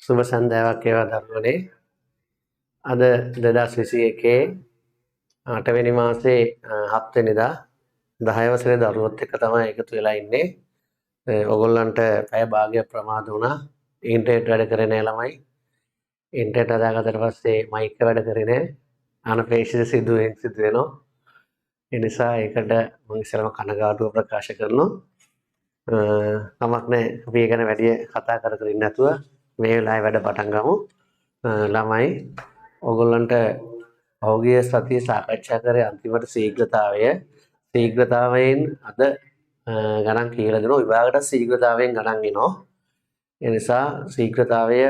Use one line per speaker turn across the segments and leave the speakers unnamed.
සුබ සන්ධ්‍යාවක් වේවා දරුවනේ. අද 2021 8 වෙනි මාසේ 7 වෙනිදා 10 වසරේ දරුවොත් එක්ක තමයි එකතු වෙලා ඉන්නේ. ඔයගොල්ලන්ට පැය භාගයක් ප්‍රමාද වුණා. ඉන්ටර්නෙට් වැඩ කරේ නැහැ ළමයි. ඉන්ටර්නෙට් හදාගත්තට පස්සේ මයික් එක වැඩ කරේ නැහැ. අනපේක්ෂිත සිදු වෙනවා. ඒ නිසා ඒකට මම ඉස්සෙල්ලාම කනගාටුව ප්‍රකාශ කරනවා. කමක් නැහැ. අපි ඒ ගැන වැඩි කතා කර ඉන්න නැතුව මේ වෙලාවේ වැඩ පටන් ගමු. ළමයි ඔයගොල්ලන්ට පෞගිය සතිය සාකච්ඡා කරේ අන්තිමට ශීඝ්‍රතාවයෙන් අද ගණන් කියලා දෙනවා. විභාගයට ශීඝ්‍රතාවයෙන් ගණන් එනවා. ඒ නිසා ශීඝ්‍රතාවය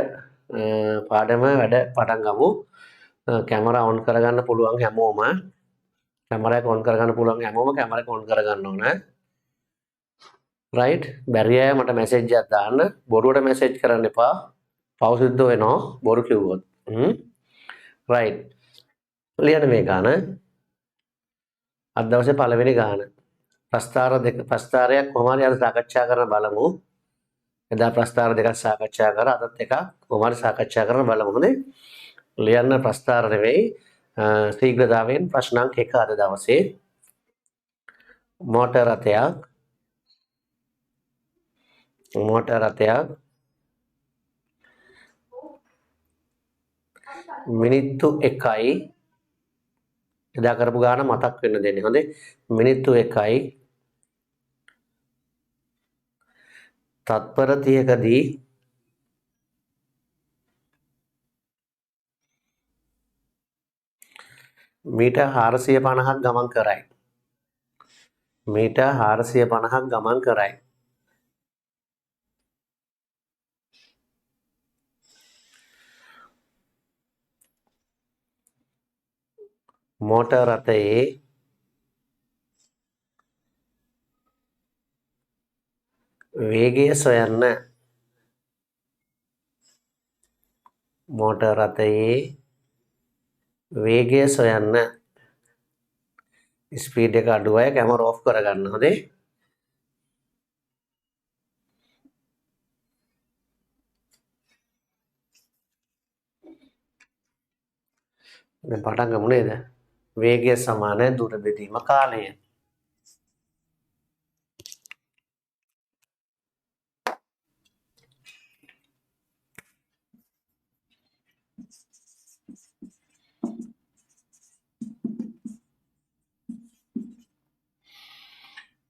පාඩම වැඩ පටන් ගමු. කැමරා ඔන් කරගන්න පුළුවන් හැමෝම කැමරා එක ඔන් කරගන්න ඕන. රයිට්. බැරි අය මට මැසේජ් එකක් දාන්න. බොරුවට මැසේජ් කරන්න එපා. පව් සිද්ධ වෙනවා බොරු කිව්වොත්. රයිට්. ලියන්න මේ ගාන. අද දවසේ පළවෙනි ගාන. ප්‍රස්තාරයක් කොහොම හරි අද සාකච්ඡා කරන්න බලමු. එදා ප්‍රස්තාර දෙකක් සාකච්ඡා කරා. අදත් එකක් කොහොම හරි සාකච්ඡා කරන්න බලමු. හොඳේ. ලියන්න ප්‍රස්තාර නෙවෙයි. ශීඝ්‍රතාවයෙන් ප්‍රශ්න අංක 1 අද දවසේ. මෝටර රථයක් මිනිත්තු 1යි එදා කරපු ගාන මතක් වෙන්න දෙන්නේ. හොඳේ. මිනිත්තු 1යි තත්පර 30කදී මීටර් 450ක් ගමන් කරයි. මීටර් 450ක් ගමන් කරයි. මෝටර් රථයේ වේගය සොයන්න. මෝටර් රථයේ වේගය සොයන්න. ස්පීඩ් එක අඩු අය කැමරා ඔෆ් කරගන්න. හොඳේ. දැන් පටන් ගමු නේද? වේගය සමාන දුර බෙදීම කාලය.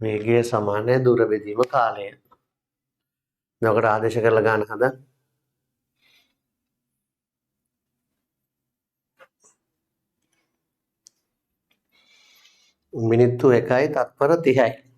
වේගය සමාන දුර බෙදීම කාලය. නෝකට ආදේශ කරලා ගන්න හදා. මිනිත්තු 1යි තත්පර 30යි.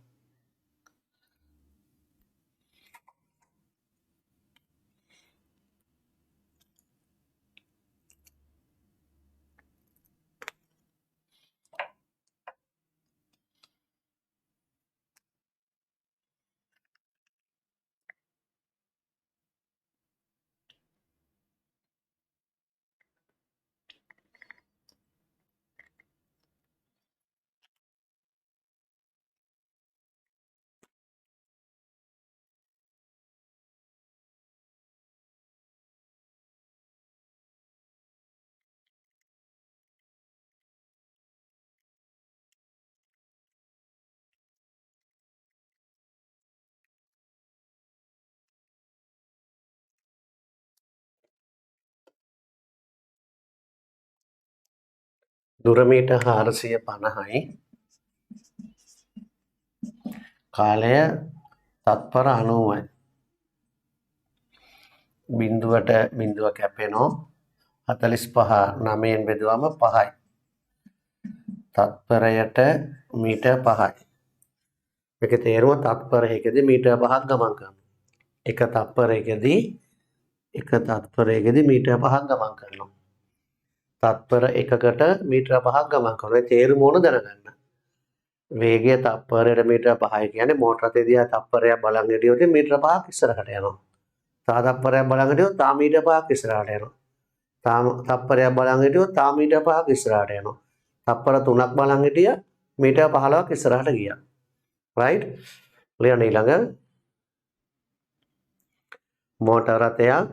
දුර මීටර් 450යි. කාලය තත්පර 90යි. බිඳුවට බිඳුව කැපෙනවා. 45 9න් බෙදුවම 5යි. තත්පරයට මීටර් 5යි. මේකේ තේරුම තත්පරයකදී මීටර් 5ක් ගමන් කරනවා. එක තත්පරයකදී මීටර් 5ක් ගමන් කරනවා. තත්පර එකකට මීටර 5ක් ගමන් කරනවා. තේරුම ඕන දැනගන්න. වේගය තත්පරයට මීටර 5යි කියන්නේ මෝටර රථය දිහා තත්පරයක් බලන් හිටියොත් මීටර 5ක් ඉස්සරහට යනවා. තව තත්පරයක් බලන් හිටියොත් තා මීටර 5ක් ඉස්සරහට යනවා. තාම තත්පරයක් බලන් හිටියොත් තා මීටර 5ක් ඉස්සරහට යනවා. තත්පර 3ක් බලන් හිටියා මීටර 15ක් ඉස්සරහට ගියා. රයිට්. ලියන්න ඊළඟ. මෝටර රථයක්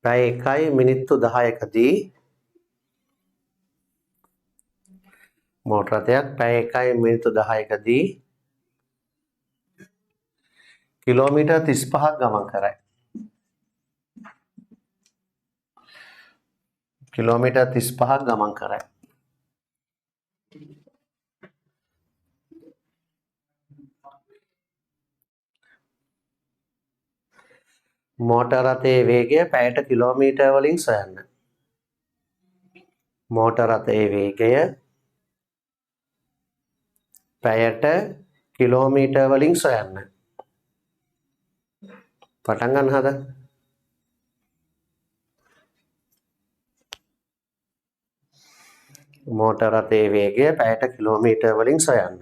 පැය 1යි මිනිත්තු 10කදී මෝටර රථයක් පැය 1යි මිනිත්තු 10කදී කිලෝමීටර් 35ක් ගමන් කරයි. කිලෝමීටර් 35ක් ගමන් කරයි. මෝටර රථයේ වේගය පැයට කිලෝමීටර් වලින් සොයන්න. මෝටර රථයේ වේගය පැයට කිලෝමීටර් වලින් සොයන්න. පටන් ගන්න හද. මෝටර රථයේ වේගය පැයට කිලෝමීටර් වලින් සොයන්න.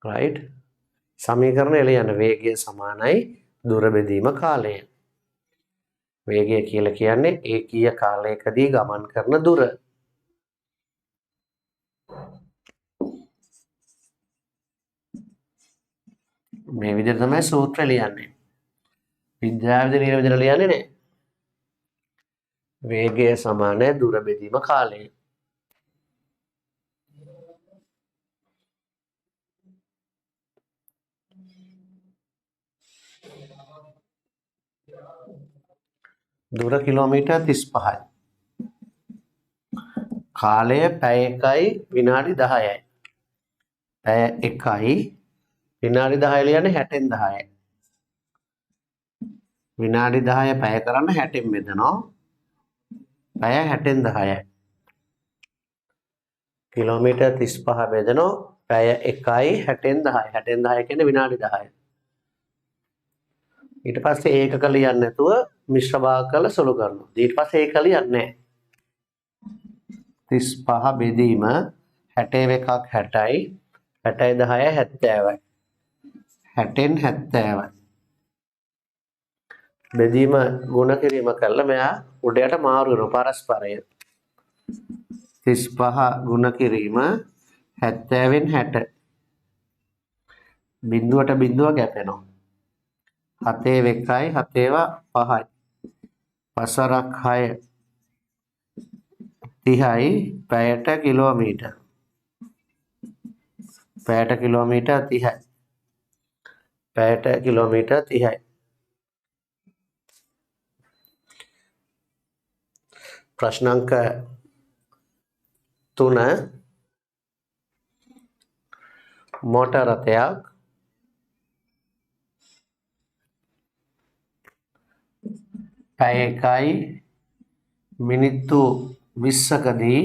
right. සමීකරණය ලියන්න. වේගය සමානයි දුර බෙදීම කාලය. වේගය කියලා කියන්නේ ඒකීය කාලයකදී ගමන් කරන දුර. මේ විදිහට තමයි සූත්‍රය ලියන්නේ. විද්‍යාවේ ලියන විදිහට ලියන්නේ නැහැ. වේගය සමානයි දුර බෙදීම කාලය. දුර කිලෝමීටර් 35යි. කාලය පැය 1යි විනාඩි 10යි. පැය 1යි විනාඩි 10 ලියන්නේ 60න් 10යි. විනාඩි 10 පැය කරන්න 60න් බෙදනවා. පැය 60න් 10යි. කිලෝමීටර් 35 බෙදනවා පැය 1යි 60න් 10යි. 60න් 10 කියන්නේ විනාඩි 10යි. ඊට පස්සේ ඒකක ලියන්නේ නැතුව මිශ්‍ර භාග කරලා සුළු කරනවා. ඊට පස්සේ ඒක ලියන්නේ නැහැ. 35 බෙදීම 60 එකක් 60යි 60යි 10යි 70යි. 60න් 70යි. බෙදීම ගුණ කිරීම කළා මෙයා උඩයට මාරු වෙනවා පරස්පරය. 35 ගුණ කිරීම 70න් 60. බිඳුවට බිඳුව ගැටෙනවා. 7 1යි 7 5යි. පසරක් 6 30යි පැයට කිලෝමීටර්. පැයට කිලෝමීටර් 30යි. පැයට කිලෝමීටර් 30යි. ප්‍රශ්න අංක 3 මෝටර රථයක් පැය 1යි මිනිත්තු 20කදී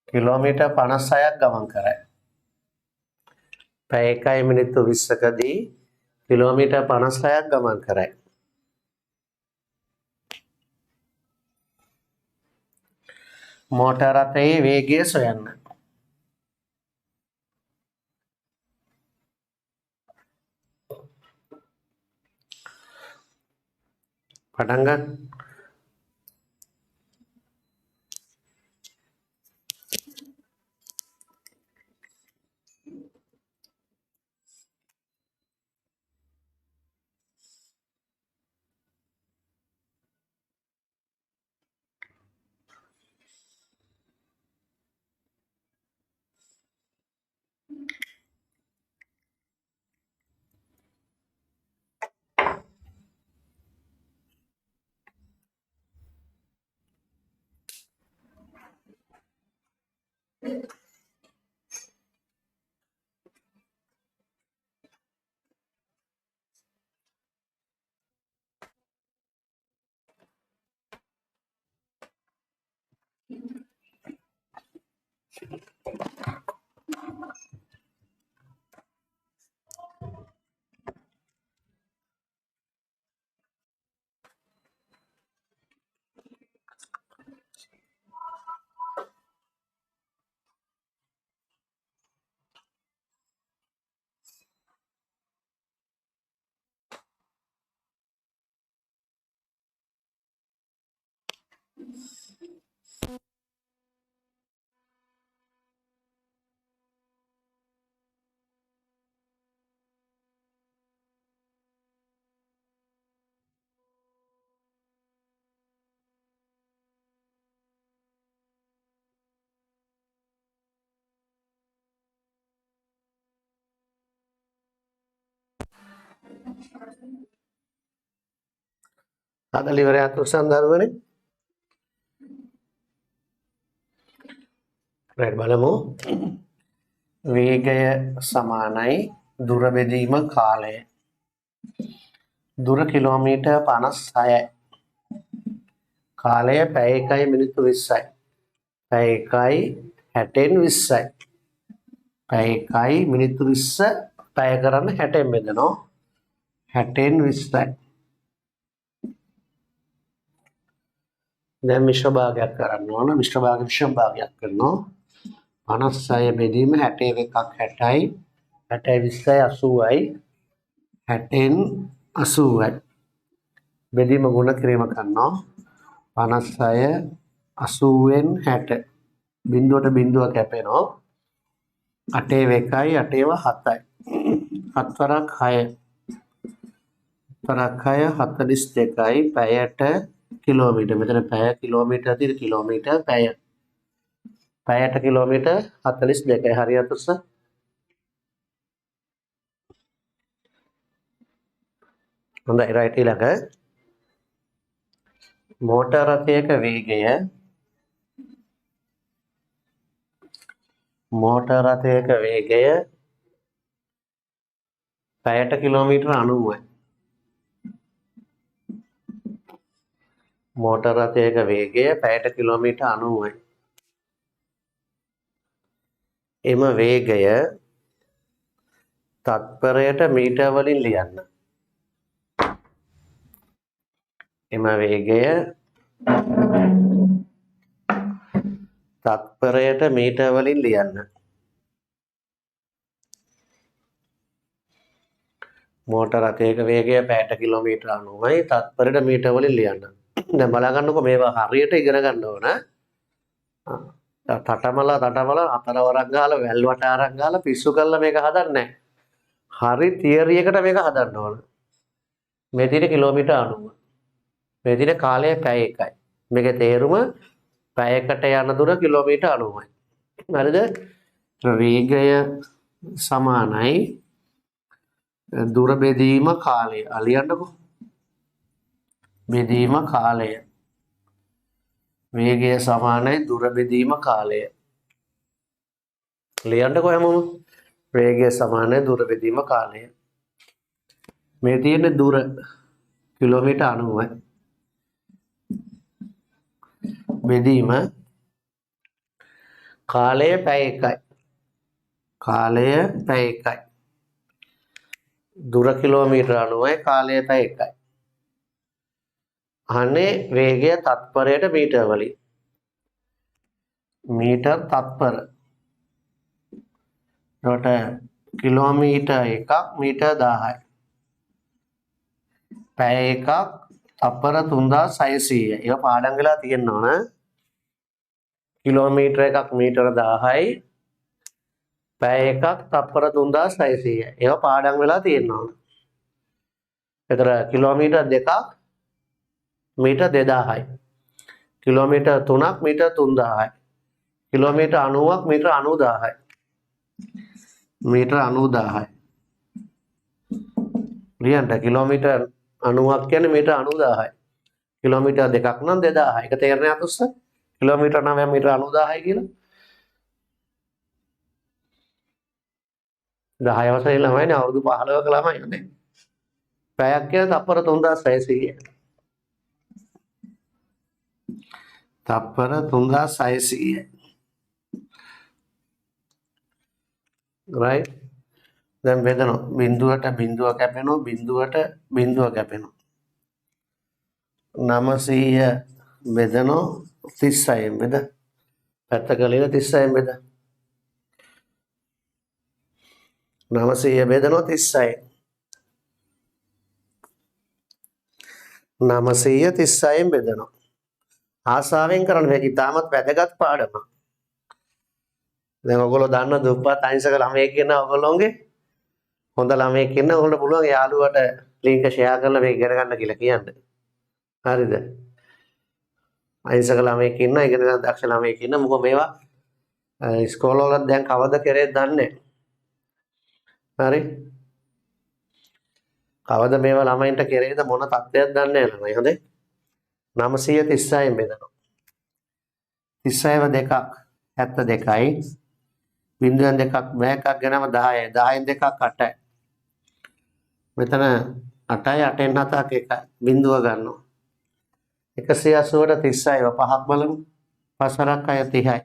කිලෝමීටර් 56ක් ගමන් කරයි. පැය 1යි මිනිත්තු 20කදී කිලෝමීටර් 56ක් ගමන් කරයි. මෝටර රථයේ වේගය සොයන්න. පටන් ගන්න. හදලා ඉවරයක් උසන් දරුවනේ. right බලමු. වේගය සමානයි දුර බෙදීම කාලය. දුර කිලෝමීටර් 56යි. කාලය පැය 1යි මිනිත්තු 20යි. පැය 1යි 60න් 20යි. පැය 1යි මිනිත්තු 20 පැය කරන්න 60න් බෙදනවා. 60න් 20යි. දැන් මිශ්‍ර භාගයක් කරන්න ඕන. මිශ්‍ර භාගයක් කරනවා. 56 බෙදීම 60 එකක් 60යි. 60යි 20යි 80යි. 60න් 80යි. බෙදීම ගුණ කිරීම කරනවා. 56 80න් 60. බිඳුවට බිඳුව කැපෙනවා. 8 1යි 8 7යි. 7 වරක් 6. 7 6 42යි. පැයට කිලෝමීටර්. මෙතන පැය කිලෝමීටර් තියෙන කිලෝමීටර් පැය. පැයට කිලෝමීටර් 42යි. හරියට උස. හොඳයි right ඊළඟ. මෝටර රථයක වේගය පැයට කිලෝමීටර් 90යි. මෝටර රථයක වේගය පැයට කිලෝමීටර් 90යි. එම වේගය තත්පරයට මීටර් වලින් ලියන්න. එම වේගය තත්පරයට මීටර් වලින් ලියන්න. මෝටර රථයක වේගය පැයට කිලෝමීටර් 90යි. තත්පරයට මීටර් වලින් ලියන්න. දැන් බලා ගන්නකො මේවා හරියට ඉගෙන ගන්න ඕන. තටමල අතර වරක් ගාලා වැල් වටාරක් ගාලා පිස්සු කරලා මේක හදන්නේ නැහැ. හරි තියරි එකට මේක හදන්න ඕන. මේ තියෙන කිලෝමීටර් 90. මේ තියෙන කාලය පැය 1යි. මේකේ තේරුම පැයකට යන දුර කිලෝමීටර් 90යි. හරිද? වේගය සමානයි දුර බෙදීම කාලය. අලියන්නකො. බෙදීම කාලය. වේගය සමානයි දුර බෙදීම කාලය. ලියන්නකො හැමෝම. වේගය සමානයි දුර බෙදීම කාලය. මේ තියෙන දුර කිලෝමීටර් 90යි. බෙදීම කාලය පැය 1යි. කාලය පැය 1යි. දුර කිලෝමීටර් 90යි. කාලය පැය 1යි. අනේ වේගය තත්පරයට මීටර් වලින්. මීටර් තත්පර. කොට කිලෝමීටර් එකක් මීටර් 1000යි. පැය එකක් තත්පර 3600යි. ඒක පාඩම් වෙලා තියෙන්න ඕන. කිලෝමීටර එකක් මීටර 1000යි. පැය එකක් තත්පර 3600යි. ඒක පාඩම් වෙලා තියෙන්න ඕන. ඒතර කිලෝමීටර් දෙකක් මීටර් 2000යි. කිලෝමීටර් 3ක් මීටර් 3000යි. කිලෝමීටර් 90ක් මීටර් 90000යි. මීටර් 90000යි. ලියන්න කිලෝමීටර් 90ක් කියන්නේ මීටර් 90000යි. කිලෝමීටර් දෙකක් නම් 2000යි. ඒක තේරෙන්නේ අතුස්ස? කිලෝමීටර් 9 මීටර් 90000යි කියලා. 10 වසරේ ළමයිනේ අවුරුදු 15ක ළමයි නේ. පැයක් කියලා තප්පර 3600යි. තප්පර 3600යි. right? දැන් බෙදනවා. බිඳුවට බිඳුව කැපෙනවා. බිඳුවට බිඳුව කැපෙනවා. 900 බෙදනවා 36න් බෙද. පැත්තක ලියලා 36න් බෙද. 900 බෙදනවා 36න්. 936න් බෙදනවා. ආසාවෙන් කරන්න මේක ඉතාමත් වැදගත් පාඩමක්. දැන් ඔයගොල්ලෝ දන්න දුප්පත් අහිංසක ළමයෙක් ඉන්න ඔයගොල්ලෝගේ හොඳ ළමයෙක් ඉන්න ඔයගොල්ලෝ පුළුවන් යාළුවට ලින්ක් ෂෙයා කරලා මේක ඉගෙන ගන්න කියලා කියන්න. හරිද? අහිංසක ළමයෙක් ඉන්න ඉගෙන ගන්න දක්ෂ ළමයෙක් ඉන්න මොකද මේවා ඉස්කෝලවල දැන් කවද කරේ දන්නේ නැහැ. හරි? කවද මේවා ළමයින්ට කෙරෙයිද මොන තත්ත්වයක් දන්නේ නැහැ ළමයි. හොඳේ. 936න් බෙදනවා. 36 දෙකක් 72යි. බිංදුවෙන් දෙකක් මේකක් ගෙනම 10යි. 10න් දෙකක් 8යි. මෙතන 8යි 8න් 7ක් එකයි. බිංදුව ගන්නවා. 180ට 30යි පහක් බලමු. 5 අය 30යි.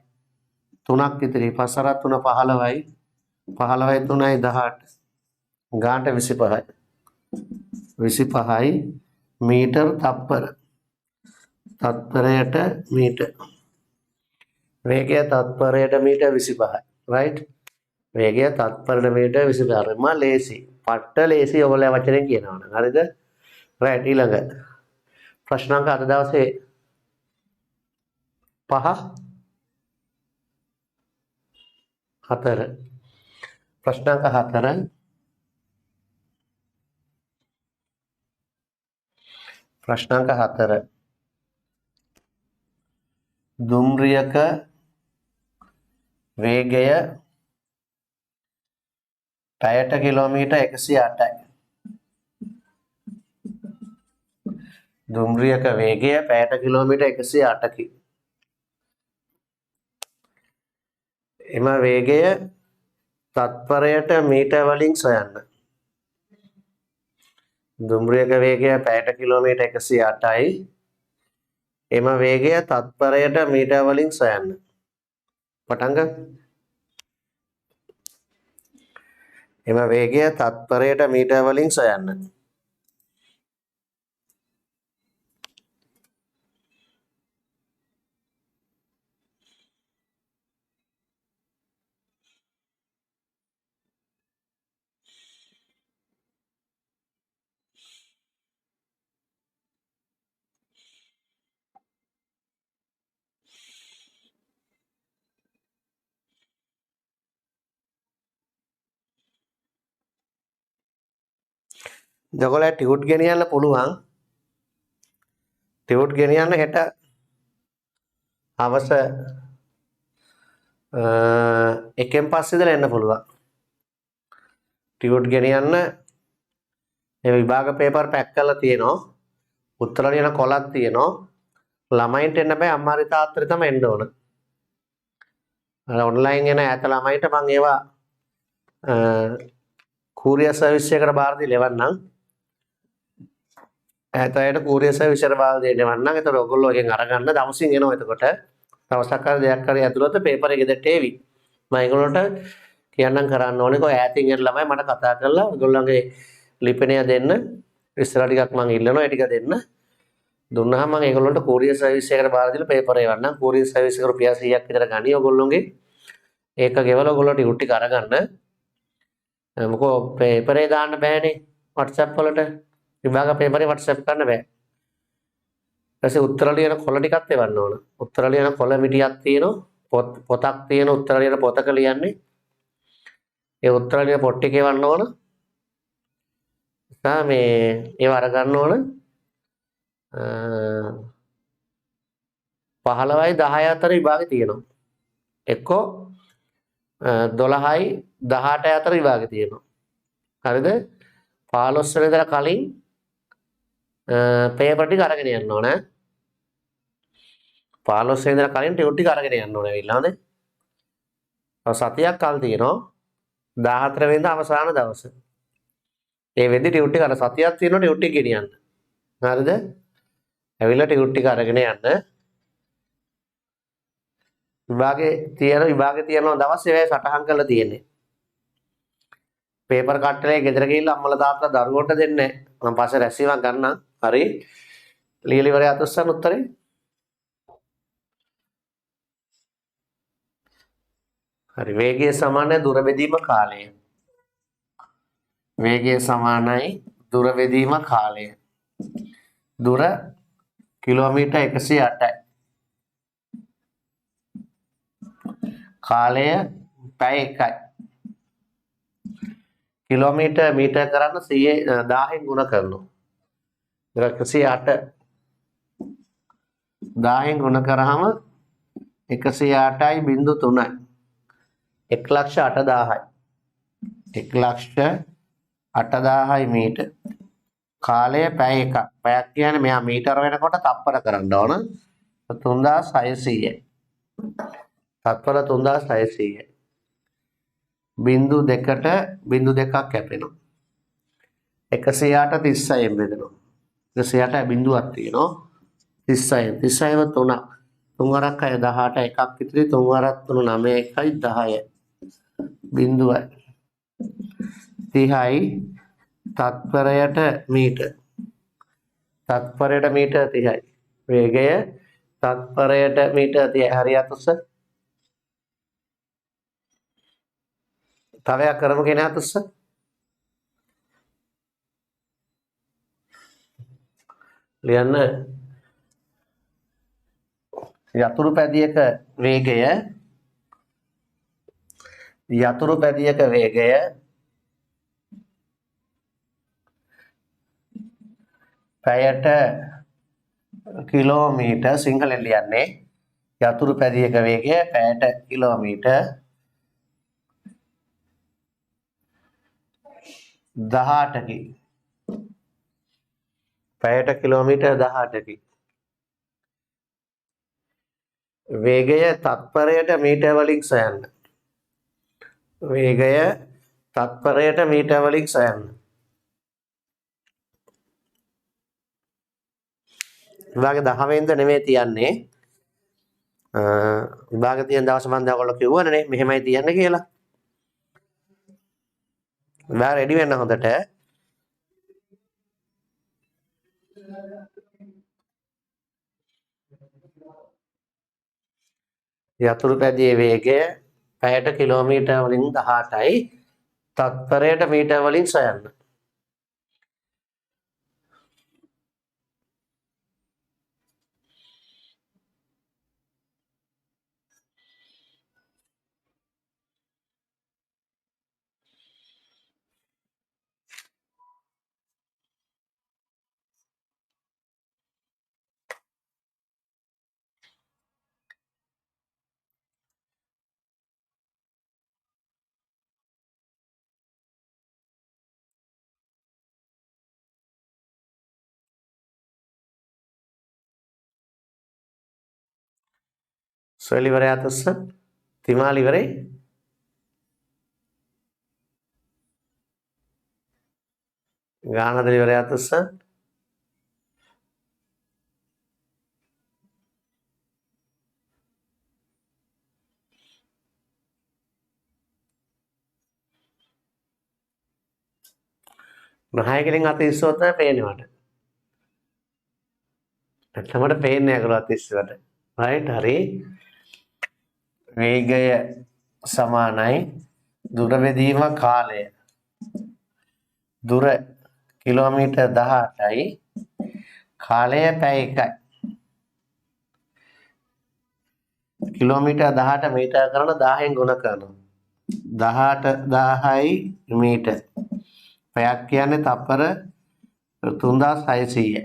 3ක් ඉතිරි 5 3 15යි. 15යි 3යි 18. ගානට 25යි. 25යි මීටර් තප්පර. තත්පරයට මීටර්. වේගය තත්පරයට මීටර් 25යි. right? වේගය තත්පරයට මීටර් 25යි. මා ලේසි. පට්ට ලේසි ඔයගොල්ලෝ වචනෙන් කියනවනම්. හරිද? right ඊළඟ. ප්‍රශ්න අංක අද දවසේ 5 4. ප්‍රශ්න අංක 4. ප්‍රශ්න අංක 4. දුම්රියක වේගය පැයට කිලෝමීටර් 108යි. දුම්රියක වේගය පැයට කිලෝමීටර් 108කි. එම වේගය තත්පරයට මීටර් වලින් සොයන්න. දුම්රියක වේගය පැයට කිලෝමීටර් 108යි. එම වේගය තත්පරයට මීටර් වලින් සොයන්න. පටන් ගන්න. එම වේගය තත්පරයට මීටර් වලින් සොයන්න. ඔයගොල්ලෝ ටියුට් ගෙනියන්න පුළුවන්. ටියුට් ගෙනියන්න හෙට හවස එකෙන් පස්සේ ඉඳලා එන්න පුළුවන්. ටියුට් ගෙනියන්න මේ විභාග පේපර් පැක් කරලා තියෙනවා. උත්තර ලියන කොලක් තියෙනවා. ළමයින්ට එන්න බෑ අම්මා හරි තාත්තා හරි තමයි එන්න ඕන. අර ඔන්ලයින් එන ඈත ළමයින්ට මම ඒවා කූරියර් සර්විස් එකකට බාර දීලා එවන්නම්. ඈත අයට කූරියර් සර්විස් එකට බාර දෙන්න එවන්නම්. ඒතකොට ඔයගොල්ලෝ එකෙන් අරගන්න දවසින් එනවා. එතකොට දවසක් හරි දෙයක් හරි ඇතුළත පේපර් එක ගෙදරට එවි. මම ඒගොල්ලන්ට කියන්නම් කරන්න ඕනේ. කොහේ ඈතින් එන ළමයි මට කතා කරලා ඔයගොල්ලන්ගේ ලිපිනය දෙන්න. ඉස්සර ටිකක් මම ඉල්ලනවා. ඒ ටික දෙන්න. දුන්නාම මම ඒගොල්ලන්ට කූරියර් සර්විස් එකකට බාර දීලා පේපර් එවන්නම්. කූරියර් සර්විස් එක රුපියල් 100ක් විතර ගනි ඔයගොල්ලෝගේ. ඒක ගෙවලා ඔයගොල්ලෝ ටියුට් ටික අරගන්න. මොකෝ පේපරේ දාන්න බෑනේ WhatsApp වලට. විභාග පේපරේ WhatsApp කරන්න බෑ. ඊපස්සේ උත්තර ලියන කොළ ටිකක් එවන්න ඕන. උත්තර ලියන කොළ මිටියක් තියෙනවා. පොතක් තියෙන උත්තර ලියන පොතක ලියන්නේ. ඒ උත්තර ලියන පොත් ටික එවන්න ඕන. මේ ඒව අරගන්න ඕන. 15යි 10යි අතර විභාගෙ තියෙනවා. එක්කෝ 12යි 18යි අතර විභාගෙ තියෙනවා. හරිද? 15 වෙනිදා කලින් පේපර් ටික අරගෙන යන්න ඕන. 15 වෙනිදා කලින් ටියුට් ටික අරගෙන යන්න ඕන ඇවිල්ලා හොඳේ. තව සතියක් කල් තියෙනවා. 14 වෙනිදා අවසාන දවස. ඒ වෙද්දි ටියුට් ටික අර සතියක් තියෙනවා ටියුට් ටික ගෙනියන්න. හරිද? ඇවිල්ලා ටියුට් ටික අරගෙන යන්න. විභාගේ තියෙනවා දවස් ඒවයි සටහන් කරලා තියෙන්නේ. පේපර් කට්ටලේ ගෙදර ගිහිල්ලා අම්මලා තාත්තලා දරුවන්ට දෙන්නේ නැහැ. මම පස්සේ රැස්වීමක් ගන්නම්. හරි. ලියලි ඉවරයි අතස්සන් උත්තරේ. හරි. වේගය සමානයි දුර බෙදීම කාලය. වේගය සමානයි දුර බෙදීම කාලය. දුර කිලෝමීටර් 108යි. කාලය පැය 1යි. කිලෝමීටර් මීටර් කරන්න 1000න් ගුණ කරනවා. 108 1000න් ගුණ කරාම 108යි බිංදු 3යි. 1,80,000යි. 1,80,000යි මීටර්. කාලය පැය එකක්. පැයක් කියන්නේ මෙයා මීටර වෙනකොට තප්පර කරන්න ඕන 3600යි. තත්පර 3600යි. බිංදු දෙකට බිංදු දෙකක් කැපෙනවා. 108 36න් බෙදෙනවා. 108 බිංදුවක් තියෙනවා. 36 36ව 3ක්. 3 වරක් 6 18 එකක් ඉතිරි 3 වරක් 3 9 1යි 10යි. බිංදුවයි. 30යි තත්පරයට මීටර. තත්පරයට මීටර 30යි. වේගය තත්පරයට මීටර 30යි. හරියට උස. තවයක් කරමු කෙනාට උස. ලියන්න යතුරු පැදියක වේගය පැයට කිලෝමීටර් සිංහලෙන් ලියන්නේ යතුරු පැදියක වේගය පැයට කිලෝමීටර් 18කි. පැයට කිලෝමීටර් 18කි. වේගය තත්පරයට මීටර වලින් සොයන්න. වේගය තත්පරයට මීටර වලින් සොයන්න. විභාග 10 වෙනිද නෙමෙයි තියන්නේ. විභාග තියෙන දවස් මම දැන් ඔයගොල්ලෝ කිව්වනේ මෙහෙමයි තියන්න කියලා. විභාග රෙඩි වෙන්න හොඳට. යතුරු පැදියේ වේගය පැයට කිලෝමීටර් වලින් 18යි. තත්පරයට මීටර වලින් සොයන්න. සොයලි ඉවරයි අතස්ස. තිමාලි ඉවරයි. ගානදල ඉවරයි අතස්ස. නහයකෙන් අත ඉස්සුවොත් තමයි පේන්නේ මට. නැත්නම් මට පේන්නේ නැහැ අත ඉස්සුවට. රයිට් හරි. වේගය සමානයි දුර බෙදීම කාලය. දුර කිලෝමීටර් 18යි. කාලය පැය 1යි. කිලෝමීටර් 18 මීටර කරන 1000න් ගුණ කරනවා. 18000යි මීටර. පැයක් කියන්නේ තප්පර 3600යි.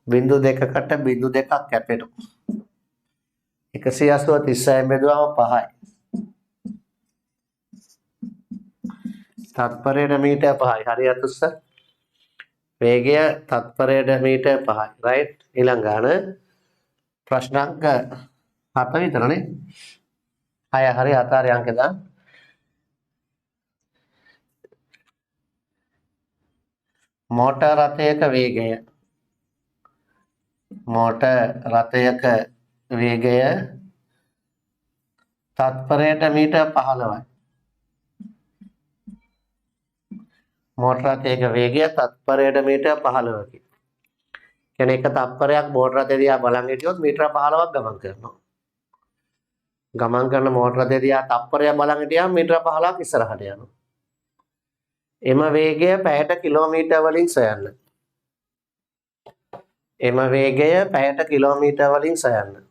බිංදු දෙකකට බිංදු දෙකක් කැපෙනවා. 180 36 බෙදුවම 5යි. තත්පරයට මීටර 5යි. හරියට උස්ස. වේගය තත්පරයට මීටර 5යි. රයිට්. ඊළඟ ගාන ප්‍රශ්න අංක 7 විතරනේ. 6 හරි 7 හරි අංක දාන්න. මෝටර් රථයක වේගය තත්පරයට මීටර 15යි. මෝටර රථයක වේගය තත්පරයට මීටර 15කි. කියන්නේ එක තත්පරයක් මෝටර රථය දිහා බලන් හිටියොත් මීටර 15ක් ගමන් කරනවා. ගමන් කරන මෝටර රථය දිහා තත්පරයක් බලන් හිටියාම මීටර 15ක් ඉස්සරහට යනවා. එම වේගය පැයට කිලෝමීටර් වලින් සොයන්න. එම වේගය පැයට කිලෝමීටර් වලින් සොයන්න.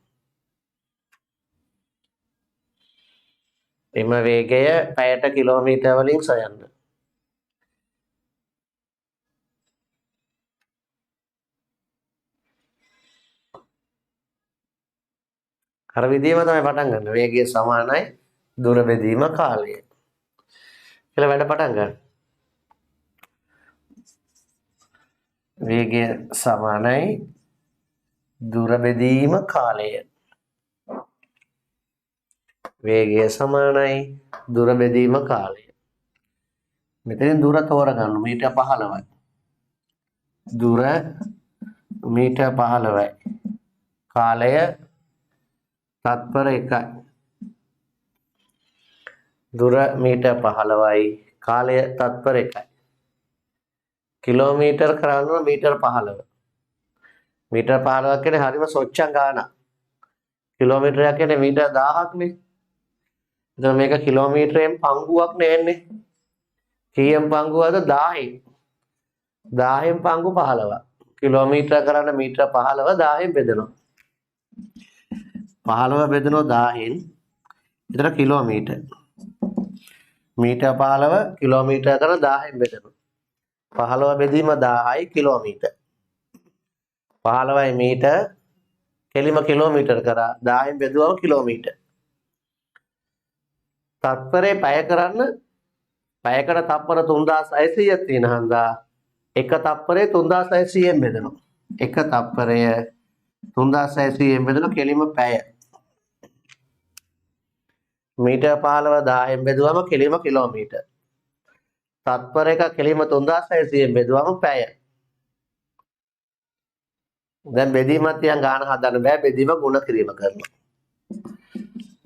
එම වේගය පැයට කිලෝමීටර් වලින් සොයන්න. අර විදිහම තමයි පටන් ගන්න. වේගය සමානයි දුර බෙදීම කාලය. කියලා වැඩ පටන් ගන්න. වේගය සමානයි දුර බෙදීම කාලය. වේගය සමානයි දුර බෙදීම කාලය. මෙතනින් දුර තෝරගන්න මීටර් 15යි. දුර මීටර් 15යි. කාලය තත්පර 1යි. දුර මීටර් 15යි. කාලය තත්පර 1යි. කිලෝමීටර් කරන්න මීටර් 15. මීටර් 15 කියන්නේ හරිම සොච්චම් ගානක්. කිලෝමීටරයක් කියන්නේ මීටර් 1000ක්නේ. එතකොට මේක කිලෝමීටරයෙන් පංගුවක් නෙන්නේ. කීයෙන් පංගුවද 1000න්. 1000න් පංගු 15ක්. කිලෝමීටර කරන්න මීටර 15 1000න් බෙදනවා. 15 බෙදනවා 1000න්. එතන කිලෝමීටර. මීටර 15 කිලෝමීටර කරන 1000න් බෙදනවා. 15 බෙදීම 1000යි කිලෝමීටර. 15යි මීටර කෙලිම කිලෝමීටර කරා 10න් බෙදුවම කිලෝමීටර. තත්පරේ පැය කරන්න පැයකට තප්පර 3600ක් තියෙන හන්දා එක තප්පරේ 3600ෙන් බෙදනවා. එක තප්පරය 3600ෙන් බෙදලා කෙලිම පැය. මීටර 15 1000ෙන් බෙදුවම කෙලිම කිලෝමීටර. තත්පර එක කෙලිම 3600ෙන් බෙදුවම පැය. දැන් බෙදීමත් තියන් ගාන හදන්න බෑ බෙදීම ගුණ කිරීම කරනවා.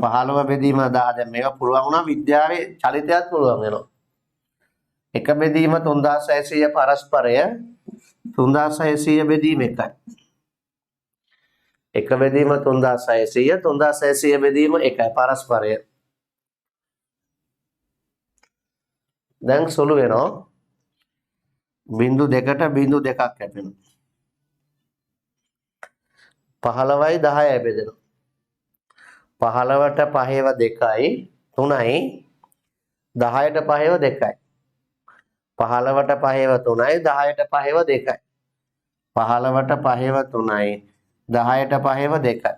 15 බෙදීම 10 දැන් මේක පුළුවන් වුණා විද්‍යාවේ චලිතයත් පුළුවන් වෙනවා. එක බෙදීම 3600 පරස්පරය 3600 බෙදීම 1යි. එක බෙදීම 3600 3600 බෙදීම 1යි පරස්පරය. දැන් සුළු වෙනවා. බිංදු දෙකට බිංදු දෙකක් හැපෙනවා. 15යි 10යි බෙදෙනවා. 15ට 5ව 2යි 3යි 10ට 5ව 2යි. 15ට 5ව 3යි 10ට 5ව 2යි. 15ට 5ව 3යි 10ට 5ව 2යි.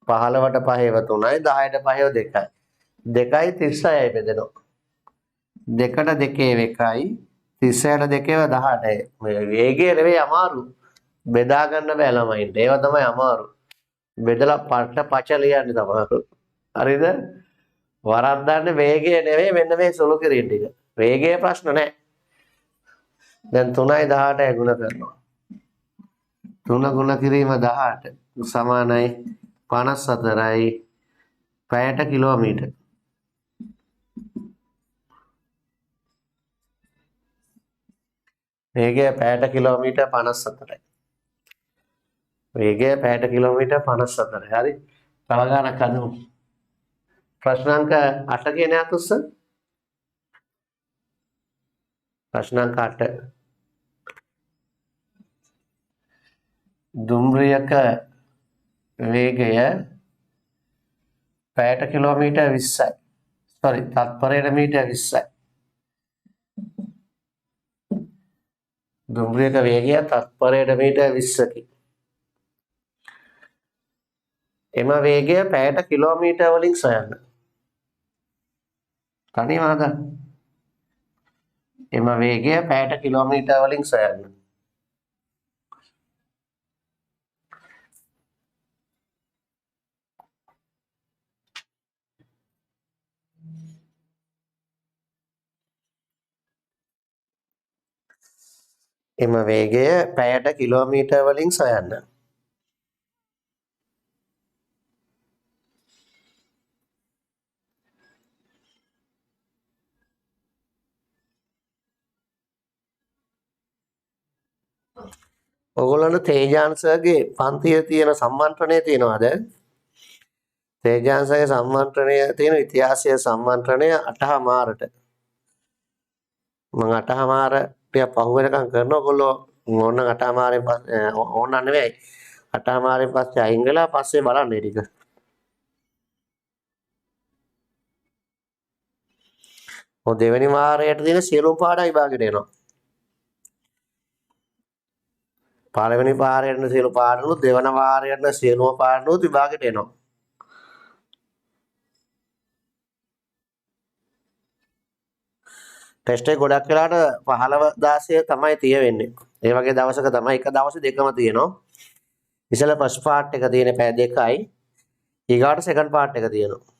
15ට 5ව 3යි 10ට 5ව 2යි. 2යි 36යි බෙදෙනවා. 2ට 2 1යි 36ට 2ව 18යි. මේ වේගය නෙවෙයි අමාරු. බෙදා ගන්න බෑ ළමයින්ට. ඒවා තමයි අමාරු. බෙදලා පට පච ලියන්නේ තමයි. හරිද? වරද්දන්නේ වේගය නෙවෙයි මෙන්න මේ සුළු කිරීම ටික. වේගයේ ප්‍රශ්න නැහැ. දැන් 3යි 18යි ගුණ කරනවා. 3 ගුණ කිරීම 18 සමානයි 54යි පැයට කිලෝමීටර. වේගය පැයට කිලෝමීටර 54යි. වේගය පැයට කිලෝමීටර 54යි. හරි. තව ගානක් අදමු. ප්‍රශ්න අංක 8 කියන අතුස්ස. ප්‍රශ්න අංක 8. දුම්රියක වේගය පැයට කිලෝමීටර 20යි. sorry තත්පරයට මීටර 20යි. දුම්රියක වේගය තත්පරයට මීටර 20කි. එම වේගය පැයට කිලෝමීටර වලින් සොයන්න. තනියම හදන්න. එම වේගය පැයට කිලෝමීටර වලින් සොයන්න. එම වේගය පැයට කිලෝමීටර වලින් සොයන්න. ඔයගොල්ලන්ට තේජාංශගේ පන්තියේ තියෙන සම්මන්ත්‍රණය තියෙනවද? තේජාංශගේ සම්මන්ත්‍රණය තියෙන ඉතිහාසය සම්මන්ත්‍රණය 8:00ට. මම 8:00 ටික පහු වෙනකම් කරනවා. ඔයගොල්ලෝ ඕන 8:00 පස්සේ ඕන නෙවෙයි 8:00 පස්සේ අයින් වෙලා පස්සේ බලන්න මේ ටික. ඔය දෙවෙනි වාරයට තියෙන සියලුම පාඩම් විභාගෙට එනවා. පළවෙනි වාරයට සියලු පාඩම් දෙවන වාරයට සියලුම පාඩම් විභාගෙට එනවා. ටෙස්ට් එක ගොඩක් වෙලාට 15 16 තමයි තිය වෙන්නේ. ඒ වගේ දවසක තමයි එක දවසේ දෙකම තියෙනවා. ඉතල ෆස්ට් පාර්ට් එක තියෙන පැය 2යි. ඊගාට සෙකන්ඩ් පාර්ට් එක තියෙනවා.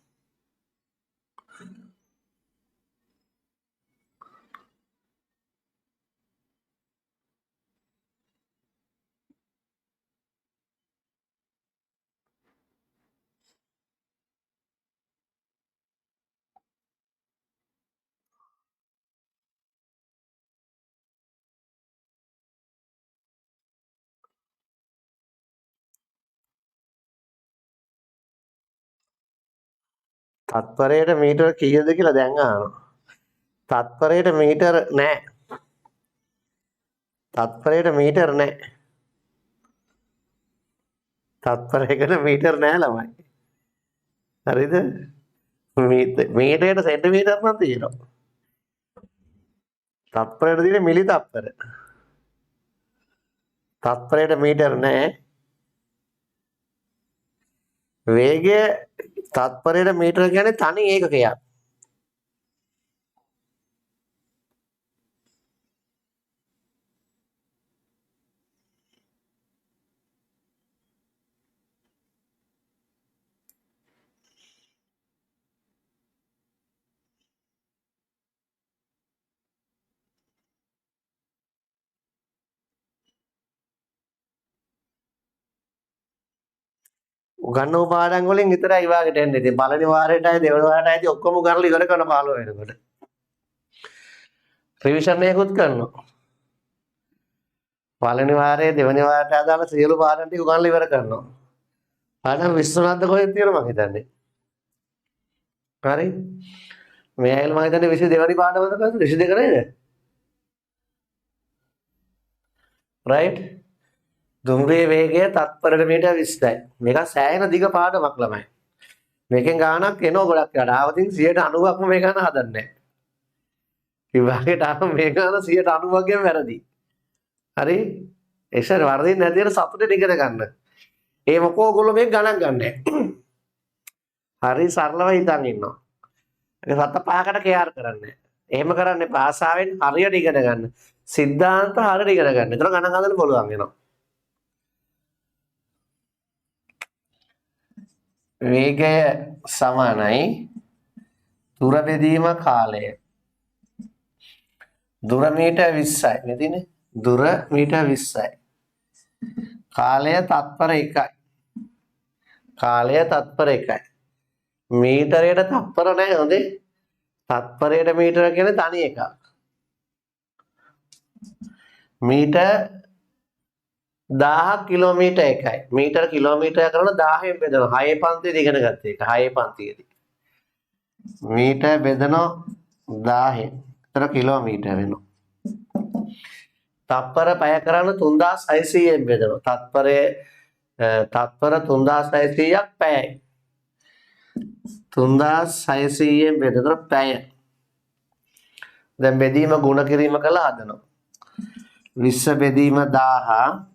තත්පරයට මීටර කීයද කියලා දැන් අහනවා. තත්පරයට මීටර නෑ. තත්පරයට මීටර නෑ. තත්පරයකට මීටර නෑ ළමයි. හරිද? මීටරයට සෙන්ටිමීටර නම් තියෙනවා. තත්පරයට තියෙන මිලි තත්පර. තත්පරයට මීටර නෑ. වේගය තත්පරයට මීටර කියන්නේ තනි ඒකකයක්. උගන්නපු පාඩම් වලින් විතරයි ඉවාගෙට එන්නේ. ඉතින් පළවෙනි වාරයටයි දෙවෙනි වාරයටයි ඔක්කොම කරලා ඉවර කරන 15 වෙනකොට. රිවිෂන් එකකුත් කරනවා. පළවෙනි වාරයේ දෙවෙනි වාරයට අදාළ සියලු පාඩම් ටික උගන්ලා ඉවර කරනවා. පාඩම් 20 නැද්ද කොහෙද තියෙනවා මම හිතන්නේ. හරි. මේ ඇයිල මම හිතන්නේ 22 වෙනි පාඩමද කවුද 22 නේද? රයිට්. දුම්රියේ වේගය තත්පරයට මීටර 20යි. මේක සෑහෙන දිග පාඩමක් ළමයි. මේකෙන් ගාණක් එනවා ගොඩක් යාට. ආවතින් 90%ක්ම මේ ගාණ හදන්නේ නැහැ. විභාගයට ආව මේ ගාණ 90%ක්ම වැරදි. හරි? ඒසර වර්ධින් නැතිව සතුටෙන් ඉගෙන ගන්න. ඒ මොකෝ ඔයගොල්ලෝ මේක ගණන් ගන්නෑ. හරි සරලව හිතන් ඉන්නවා. ඒක සත පහකට කෙයාර් කරන්නේ. එහෙම කරන්නේ භාෂාවෙන් හරියට ඉගෙන ගන්න. සිද්ධාන්ත හරියට ඉගෙන ගන්න. ඒතර ගණන් හදන්න පුළුවන් වෙනවා. වේගය සමානයි දුර බෙදීම කාලය. දුර මීටර 20යි නේදනේ? දුර මීටර 20යි. කාලය තත්පර 1යි. කාලය තත්පර 1යි. මීටරයට තත්පර නැහැ හොඳේ. තත්පරයට මීටර කියන්නේ තනි එකක්. මීටර 1000 කිලෝමීටර එකයි. මීටර කිලෝමීටර කරන 1000න් බෙදනවා. 6 පන්තියේදී ඉගෙන ගත්ත එක. 6 පන්තියේදී. මීටර බෙදනවා 1000න්. ඒතර කිලෝමීටර වෙනවා. තත්පර පැය කරන 3600න් බෙදනවා. තත්පර 3600ක් පැයයි. 3600න් බෙදනවා පැය. දැන් බෙදීම ගුණ කිරීම කළා හදනවා. 20 බෙදීම 1000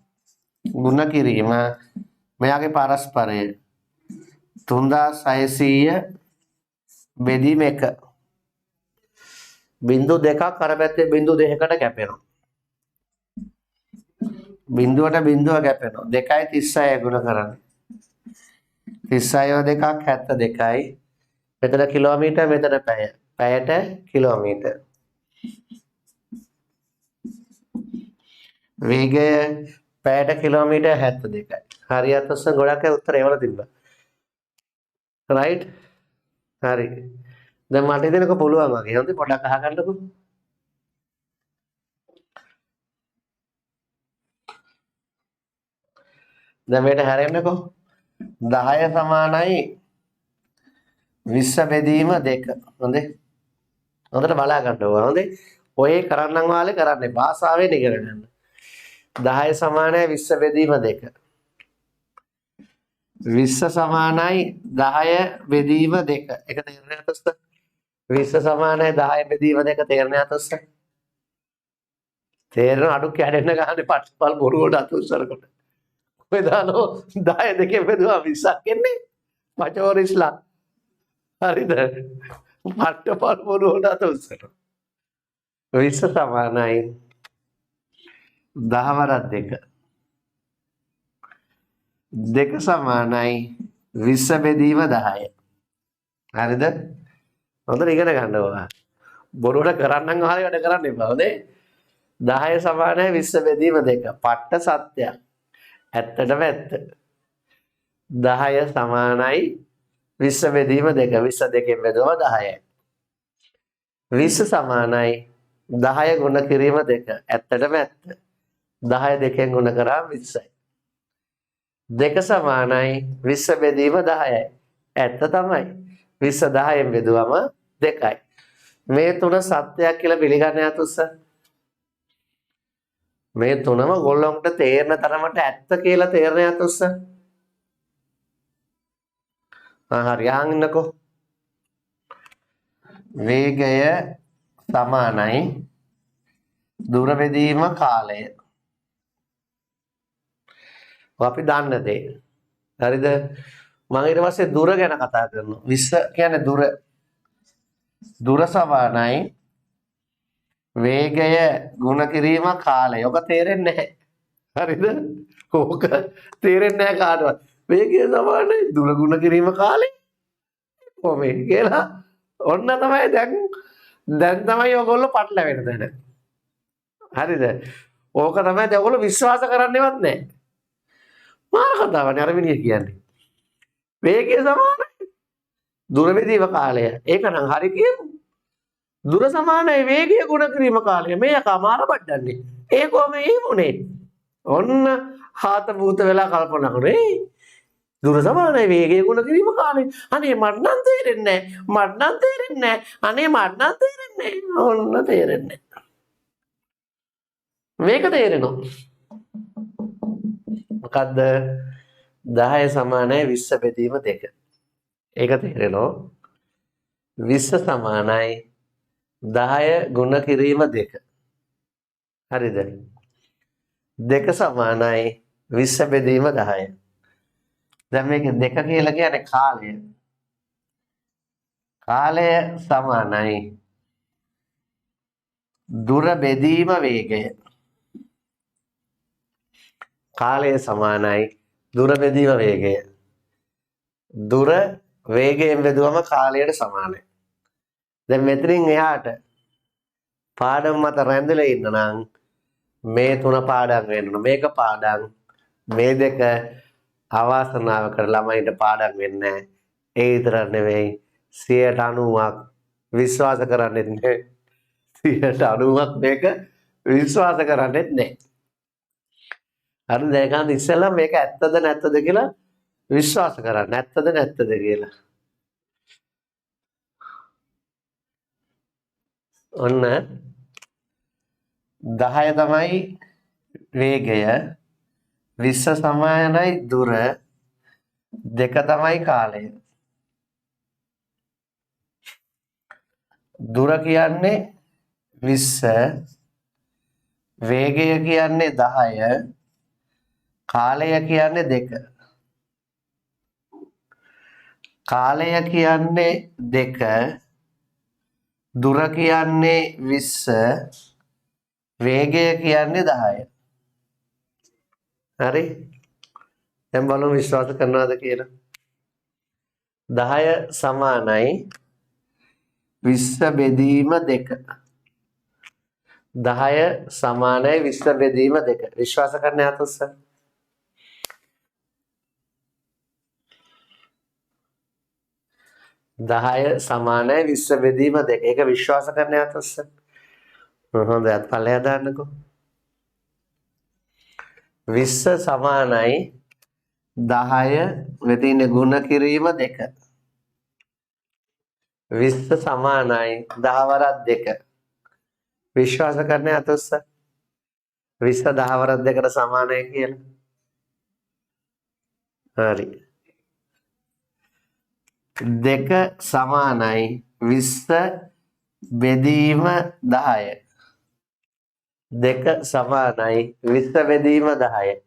ගුණ කිරීම මෙයාගේ පරස්පරය 3600 බෙදීම 1 බිංදු දෙකක් අර පැත්තේ බිංදු දෙකකට කැපෙනවා. බිංදුවට බිංදුව කැපෙනවා. 2.36 ගුණ කරන්නේ. 36 දෙකක් 72යි. මෙතන කිලෝමීටර මෙතන පැය. පැයට කිලෝමීටර. වේගය පැයට කිලෝමීටර 72යි. හරියට ඔස්සේ ගොඩක් අය උත්තර ඒවල තිබ්බා. රයිට්? හරි. දැන් මට හිතෙනක පුළුවන් වගේ. හොඳයි පොඩ්ඩක් අහගන්නකෝ. දැන් මේකට හැරෙන්නකෝ. 10 සමානයි 20 බෙදීම 2. හොඳේ. හොඳට බලා ගන්න ඕවා. හොඳේ. ඔය කරන්නම් වාලේ කරන්නේ භාෂාවෙන් ඉගෙන ගන්න. 10 සමානයි 20 බෙදීම 2. 20 සමානයි 10 බෙදීම 2. ඒක තේරෙන්නේ නැතොස්ත? 20 සමානයි 10 බෙදීම 2 තේරෙන්නේ නැතොස්ත? තේරෙන අඩු කැඩෙන්න ගහන්නේ පට්පල් බොරු වලට අතුස්සර කොට. ඔය දානෝ 10 දෙකෙන් බෙදුවා 20ක් එන්නේ. පචෝරිස්ලා. හරිද? පට්පල් බොරු වලට අතුස්සර. 20 සමානයි 10 වරක් 2. 2 සමානයි 20 බෙදීම 10. හරිද? හොඳට ඉගෙන ගන්න ඕවා. බොරුවට කරන්නම් ආයේ වැඩ කරන්න එපා. හොඳේ. 10 සමානයි 20 බෙදීම 2. පට්ට සත්‍යයක්. ඇත්තටම ඇත්ත. 10 සමානයි 20 බෙදීම 2. 20 2කින් බෙදුවම 10යි. 20 සමානයි 10 ගුණ කිරීම 2. ඇත්තටම ඇත්ත. 10 2කින් ගුණ කරාම 20යි. 2 සමානයි 20 බෙදීම 10යි. ඇත්ත තමයි. 20 10න් බෙදුවම 2යි. මේ තුන සත්‍යයක් කියලා පිළිගන්න යතුස්ස. මේ තුනම ගොල්ලොන්ට තේරෙන තරමට ඇත්ත කියලා තේරෙන යතුස්ස. හරි අහන් ඉන්නකෝ. වේගය සමානයි දුර බෙදීම කාලය. අපි දන්න දේ. හරිද? මම ඊට පස්සේ දුර ගැන කතා කරනවා. 20 කියන්නේ දුර. දුර සමානයි වේගය ගුණ කිරීම කාලය. ඔක තේරෙන්නේ නැහැ. හරිද? ඕක තේරෙන්නේ නැහැ කාටවත්. වේගය සමානයි දුර ගුණ කිරීම කාලය. කොහොමද කියලා ඔන්න තමයි දැන් තමයි ඔයගොල්ලෝ පටලැවෙන තැන. හරිද? ඕක තමයි ඔයගොල්ලෝ විශ්වාස කරන්නේවත් නැහැ. මාර කතාවනේ අර මිනිහ කියන්නේ. වේගය සමානයි දුර බෙදීම කාලය. ඒක නම් හරි කියමු. දුර සමානයි වේගය ගුණ කිරීම කාලය. මේ අමාර බඩන්නේ. ඒ කොහොම එහෙමුනේ. ඔන්න හාත භූත වෙලා කල්පනා කරේ. දුර සමානයි වේගය ගුණ කිරීම කාලය. අනේ මට නම් තේරෙන්නේ නැහැ. මට නම් තේරෙන්නේ නැහැ. අනේ මට නම් තේරෙන්නේ නැහැ. ඔන්න තේරෙන්නේ නැහැ. මේක තේරෙනවා. මොකද්ද? 10 සමානයි 20 බෙදීම 2. ඒක තේරෙනවා. 20 සමානයි 10 ගුණ කිරීම 2. හරිද? 2 සමානයි 20 බෙදීම 10. දැන් මේක 2 කියලා කියන්නේ කාලය. කාලය සමානයි දුර බෙදීම වේගය. කාලය සමානයි දුර බෙදීම වේගය. දුර වේගයෙන් බෙදුවම කාලයට සමානයි. දැන් මෙතනින් එහාට පාඩම් මත රැඳිලා ඉන්න නම් මේ තුන පාඩම් වෙන්න ඕන. මේක පාඩම් මේ දෙක අවාසනාවකට ළමයින්ට පාඩම් වෙන්නේ නැහැ. ඒ විතරක් නෙවෙයි 90ක් විශ්වාස කරන්නේ නැහැ. 90ක් මේක විශ්වාස කරන්නේ නැහැ. හරි දැන් ඉස්සෙල්ලා මේක ඇත්තද නැත්තද කියලා විශ්වාස කරන්න. ඇත්තද නැත්තද කියලා. ඔන්න 10 තමයි වේගය 20 සමානයි දුර 2 තමයි කාලය. දුර කියන්නේ 20 වේගය කියන්නේ 10 කාලය කියන්නේ 2. කාලය කියන්නේ 2 දුර කියන්නේ 20 වේගය කියන්නේ 10. හරි? දැන් බලමු විශ්වාස කරනවද කියලා. 10 සමානයි 20 බෙදීම 2. 10 සමානයි 20 බෙදීම 2. විශ්වාස කරන්න යතුස්ස. 10 සමානයි 20 බෙදීම 2. ඒක විශ්වාස කරන්න යතුස්ස. හොඳයි අත් පල්ලෙහා දාන්නකෝ. 20 සමානයි 10 මෙතන ගුණ කිරීම 2. 20 සමානයි 10 වරක් 2. විශ්වාස කරන්න යතුස්ස. 20 10 වරක් 2ට සමානයි කියලා. හරි. 2 සමානයි 20 බෙදීම 10. 2 සමානයි 20 බෙදීම 10.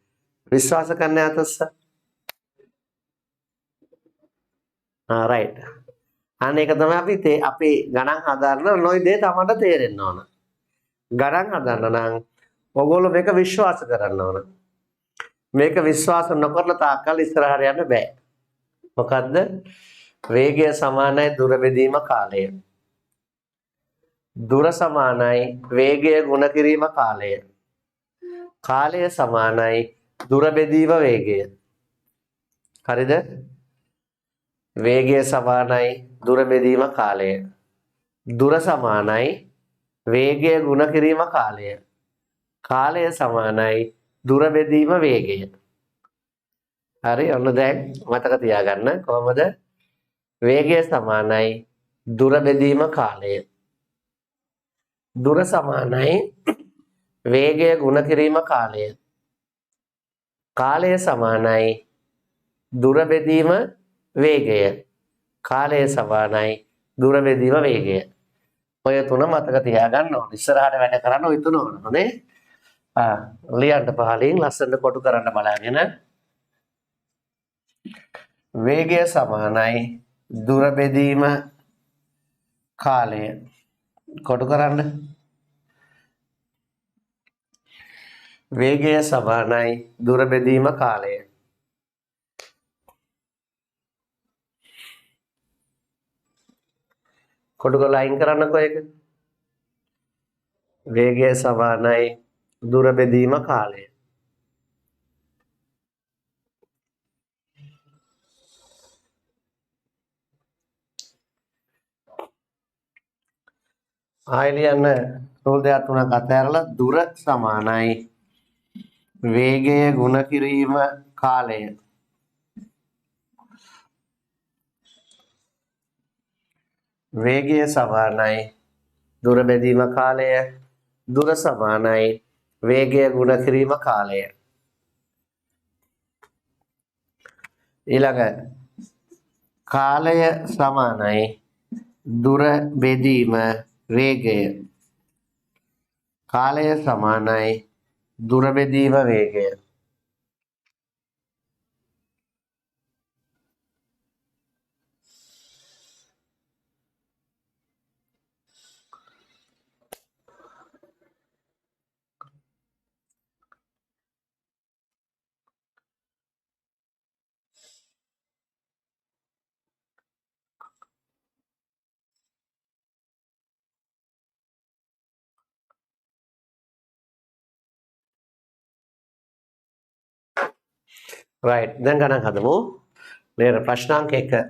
විශ්වාස කරන්න යතුස්ස. right. අනේක තමයි අපි ගණන් හදාන්න නොයි දේ තමයි තේරෙන්න ඕන. ගණන් හදන්න නම් ඔයගොල්ලෝ මේක විශ්වාස කරන්න ඕන. මේක විශ්වාස නොකරන තාක්කල් ඉස්සරහට යන්න බෑ. මොකද්ද? වේගය සමානයි දුර බෙදීම කාලය. දුර සමානයි වේගය ගුණ කිරීම කාලය. කාලය සමානයි දුර බෙදීම වේගය. හරිද? වේගය සමානයි දුර බෙදීම කාලය. දුර සමානයි වේගය ගුණ කිරීම කාලය. කාලය සමානයි දුර බෙදීම වේගය. හරි ඔන්න දැන් මතක තියාගන්න කොහොමද? වේගය සමානයි දුර බෙදීම කාලය. දුර සමානයි වේගය ගුණ කිරීම කාලය. කාලය සමානයි දුර බෙදීම වේගය. කාලය සමානයි දුර බෙදීම වේගය. ඔය තුන මතක තියාගන්න ඕන. ඉස්සරහට වැඩ කරන්න ඔය තුන ඕන. හොඳේ? ලියන්න පහලින් ලස්සනට කොටු කරන්න බලන්න. වේගය සමානයි දුර බෙදීම කාලය. කොටු කරන්න. වේගය සමානයි දුර බෙදීම කාලය. කොටු කරලා අයින් කරන්නකෝ ඒක. වේගය සමානයි දුර බෙදීම කාලය. ආයෙලියන්න රෝල් දෙක තුනක් අතහැරලා දුර සමානයි වේගය ගුණ කිරීම කාලය. වේගය සමානයි දුර බෙදීම කාලය. දුර සමානයි වේගය ගුණ කිරීම කාලය. ඊළඟ කාලය සමානයි දුර බෙදීම වේගය. කාලය සමානයි දුර බෙදීම වේගය. right දැන් ගණන් හදමු. නේද? ප්‍රශ්නාංක 1.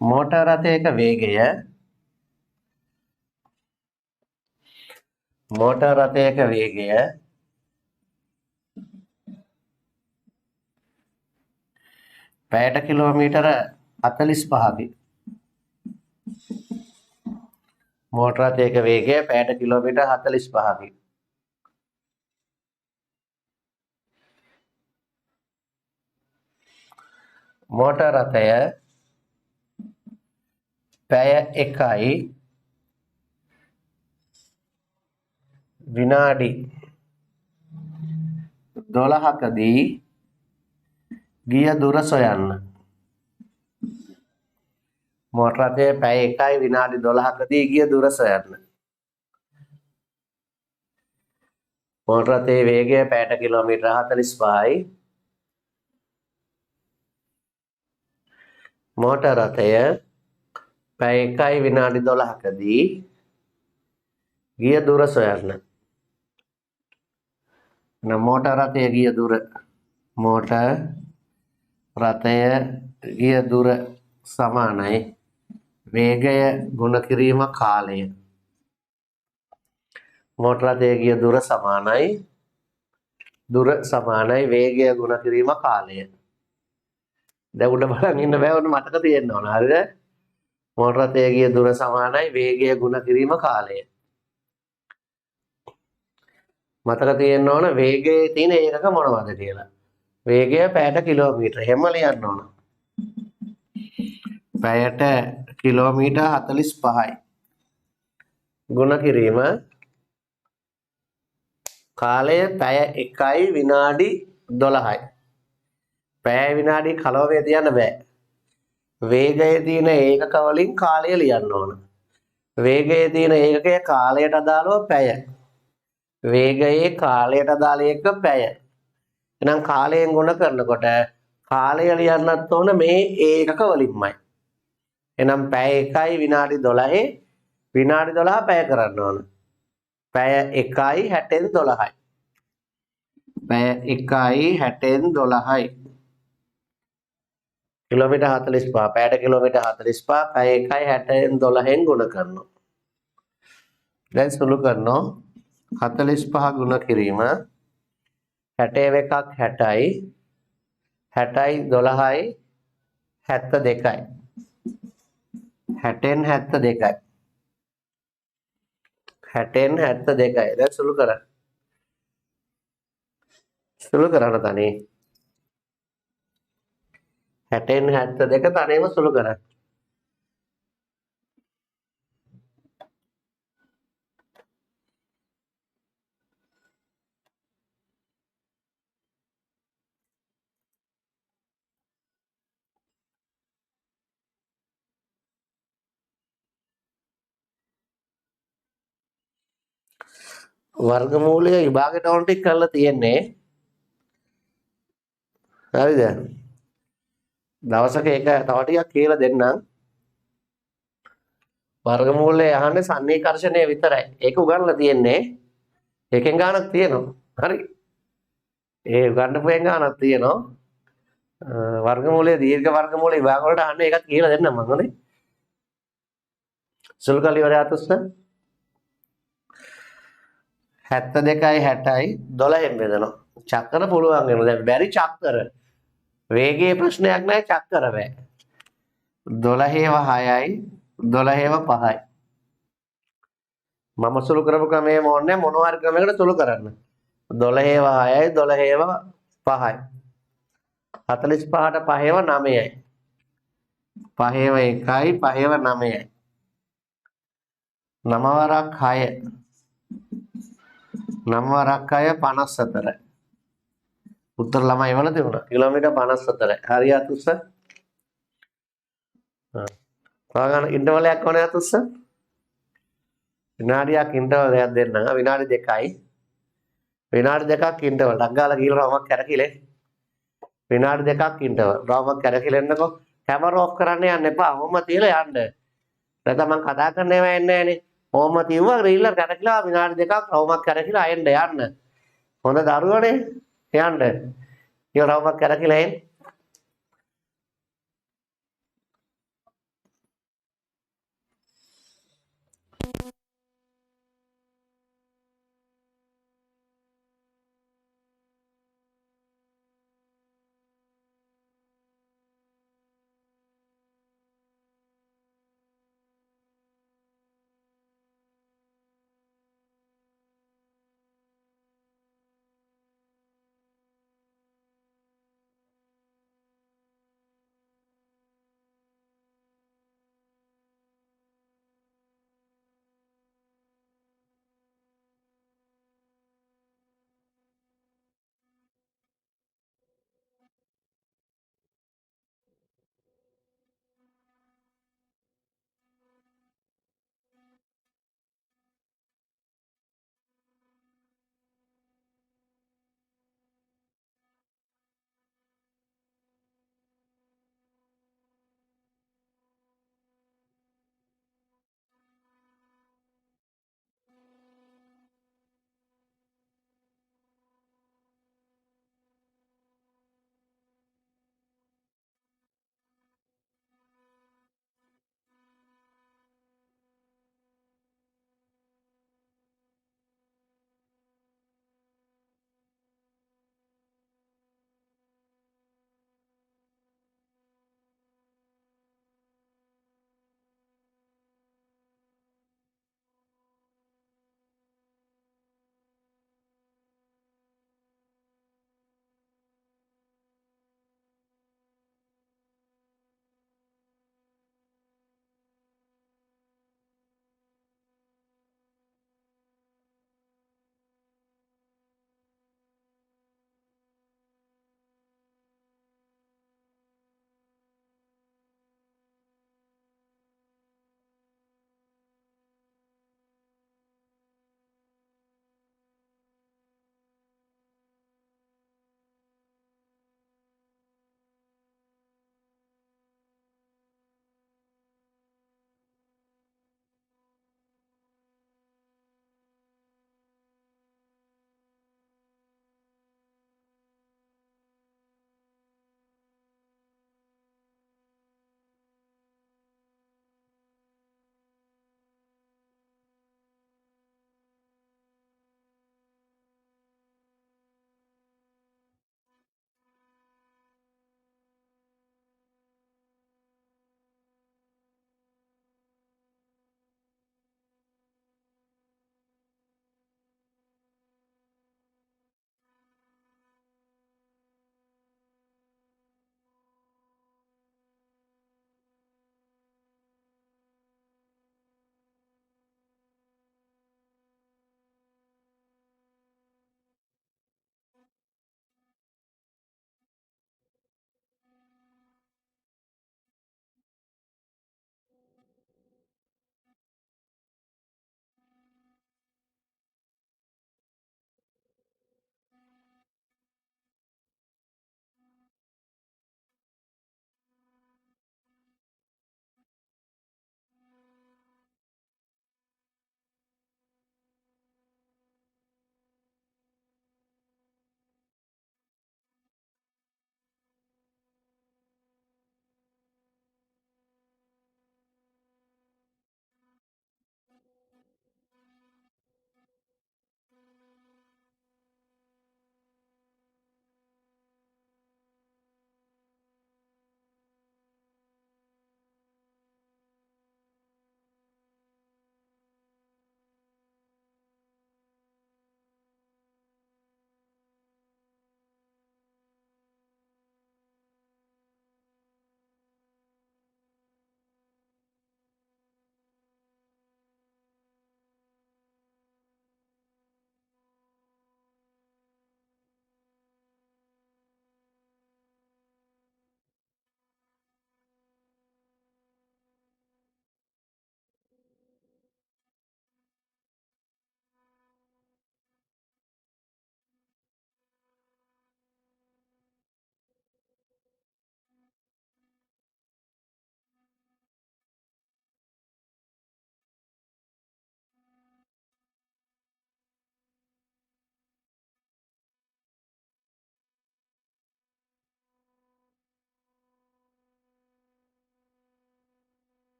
මෝටර රථයක වේගය පැයට කිලෝමීටර 45කි. මෝටර රථයක වේගය පැයට කිලෝමීටර 45කි. මෝටර රථය පැය 1යි විනාඩි 12කදී ගිය දුර සොයන්න. මෝටර රථය පැය 1යි විනාඩි 12කදී ගිය දුර සොයන්න. මෝටර රථයේ වේගය පැයට කිලෝමීටර 45යි. මෝටර රථය පැය 1යි විනාඩි 12කදී ගිය දුර සොයන්න. මෝටර රථය ගිය දුර සමානයි වේගය ගුණ කිරීම කාලය. මෝටර රථය ගිය දුර සමානයි වේගය ගුණ කිරීම කාලය. දැන් උඩ බලන් ඉන්න බෑ ඔන්න මතක තියෙන්න ඕන. හරිද? මෝටර රථය ගිය දුර සමානයි වේගය ගුණ කිරීම කාලය. මතක තියෙන්න ඕන වේගයේ තියෙන ඒකක මොනවද කියලා. වේගය පැයට කිලෝමීටර. එහෙම ලියන්න ඕන. පැයට කිලෝමීටර 45යි. ගුණ කිරීම කාලය පැය 1යි විනාඩි 12යි. පැය විනාඩි කලවමේ තියන්න බෑ. වේගයේ තියෙන ඒකක වලින් කාලය ලියන්න ඕන. වේගයේ තියෙන ඒකකය කාලයට අදාළව පැය. වේගයේ කාලයට අදාළ එක පැය. එහෙනම් කාලයෙන් ගුණ කරනකොට කාලය ලියන්නත් ඕන මේ ඒකක වලින්මයි. එහෙනම් පැය 1යි විනාඩි 12 විනාඩි 12 පැය කරන්න ඕන. පැය 1යි 60න් 12යි. පැය 1යි 60න් 12යි. කිලෝමීටර් 45. පැයට කිලෝමීටර් 45 පැය 1යි 60න් 12න් ගුණ කරනවා. දැන් සුළු කරනවා 45 ගුණ කිරීම 61ක් 60යි 60යි 12යි 72යි 60න් 72යි 60න් 72යි. දැන් සුළු කරන්න තනේ 60න් 72 තනියම සුළු කරන්න. වර්ගමූලය විභාගයට ඕන ටික කරලා තියෙන්නේ. හරිද? දවසක එක තව ටිකක් කියලා දෙන්නම්. වර්ගමූලය අහන්නේ සන්නිකර්ෂණය විතරයි. ඒක උගන්ලා තියෙන්නේ. එකෙන් ගානක් තියෙනවා. හරි. ඒ උගන්වපුවෙන් ගානක් තියෙනවා. වර්ගමූලය දීර්ඝ වර්ගමූල විභාග වලට අහන්නේ ඒකත් කියලා දෙන්නම් මම හොඳේ. සුළු කළ ඉවරයක් උස්ස 72යි 60යි 12න් බෙදනවා. චක්කර පුළුවන් වෙනවා. දැන් බැරි චක්කර. වේගයේ ප්‍රශ්නයක් නැහැ චක්කර බෑ. 12ව 6යි 12ව 5යි. මම සුළු කරපු ක්‍රමයේම ඕනේ මොනවා හරි ක්‍රමයකට සුළු කරන්න. 12ව 6යි 12ව 5යි. 45ට 5ව 9යි. 5ව 1යි 5ව 9යි. 9 වරක් 6 9 වරක් 6 54යි. උත්තර ළමයි වල තිබුණා. කිලෝමීටර් 54යි. හරියට උස්ස. තව ඉන්ටර්වල් එකක් ඕනේ අත උස්ස. විනාඩියක් ඉන්ටර්වල් එකක් දෙන්න. විනාඩි 2යි. විනාඩි 2ක් ඉන්ටර්වල්. ඩක් ගාලා කියලා රවමක් කැරකිලේ. විනාඩි 2ක් ඉන්ටර්වල්. රවමක් කැරකිලෙන්නකෝ. කැමරා ඔෆ් කරන්න යන්න එපා. ඔහොම තියලා යන්න. නැත්නම් මම කතා කරන්න ඒවා එන්නේ නැහනේ. ඔහොම තියුවා රීලර් කැරකිලා විනාඩි 2ක් රවමක් කැරකිලා එන්න යන්න. හොඳ දරුවනේ. යන්න. කියලා රවමක් කැරකිලා එන්න.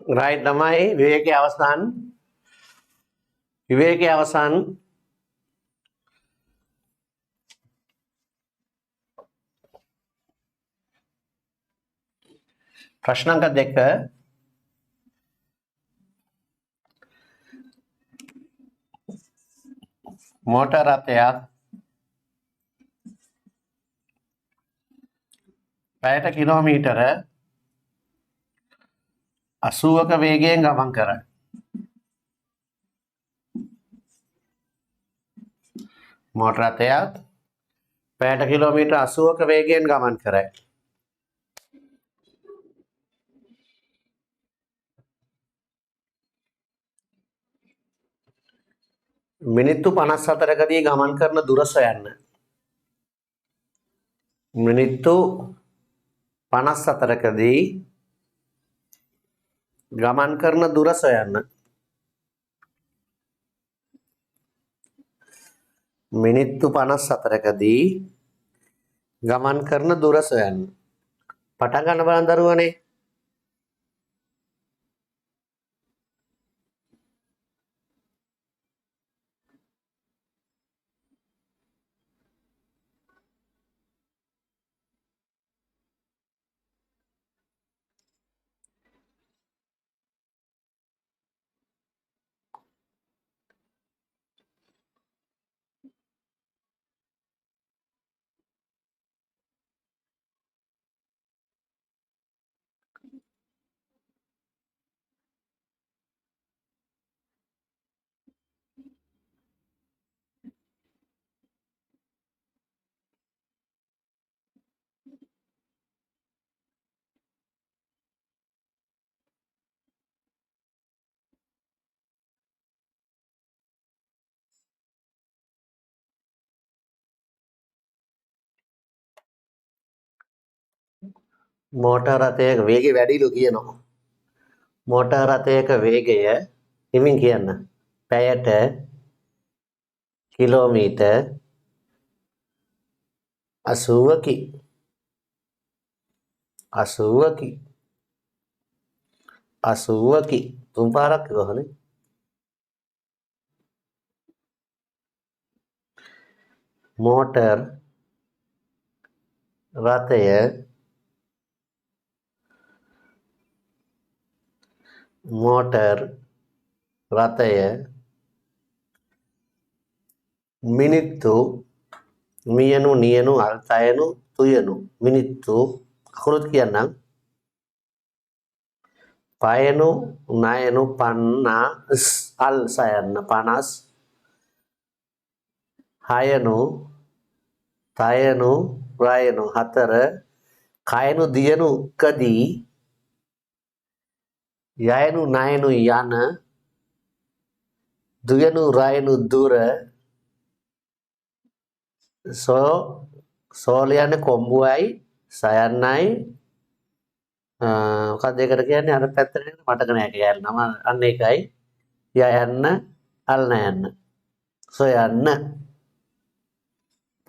right තමයි විවේකයේ අවසන් ප්‍රශ්න අංක 2 මෝටර් රථයක් පැයට කිලෝමීටර 80ක වේගයෙන් ගමන් කරයි. මෝටර් රථයක් පැයට කිලෝමීටර 80ක වේගයෙන් ගමන් කරයි. මිනිත්තු 54කදී ගමන් කරන දුර සොයන්න. මිනිත්තු 54කදී ගමන් කරන දුර සොයන්න. මිනිත්තු 54කදී ගමන් කරන දුර සොයන්න. පටන් ගන්න බලන්න දරුවනේ. මෝටර් රථයක වේගය වැඩිලු කියනවා. මෝටර් රථයක වේගය හිමින් කියන්න. පැයට කිලෝමීටර් 80කි. 80කි. තුන් පාරක් ගහනේ. මෝටර් රථය මිනිත්තු මියනු නියනු අල්තයනු තුයනු මිනිත්තු අකුරුත් කියන්නම්. පයනු නයනු 50 අල් සයන්න 50 හයනු තයනු රයනු 4 කයනු දියනු කදී යයනු නයනු යන දුයනු රයනු දුර සෝලයන්නේ කොම්බුවයි සයන්නයි මොකක්ද ඒකට කියන්නේ අර පැත්තට මතක නෑ කියලා නම අන්න ඒකයි යයන්න අල්න යන්න සොයන්න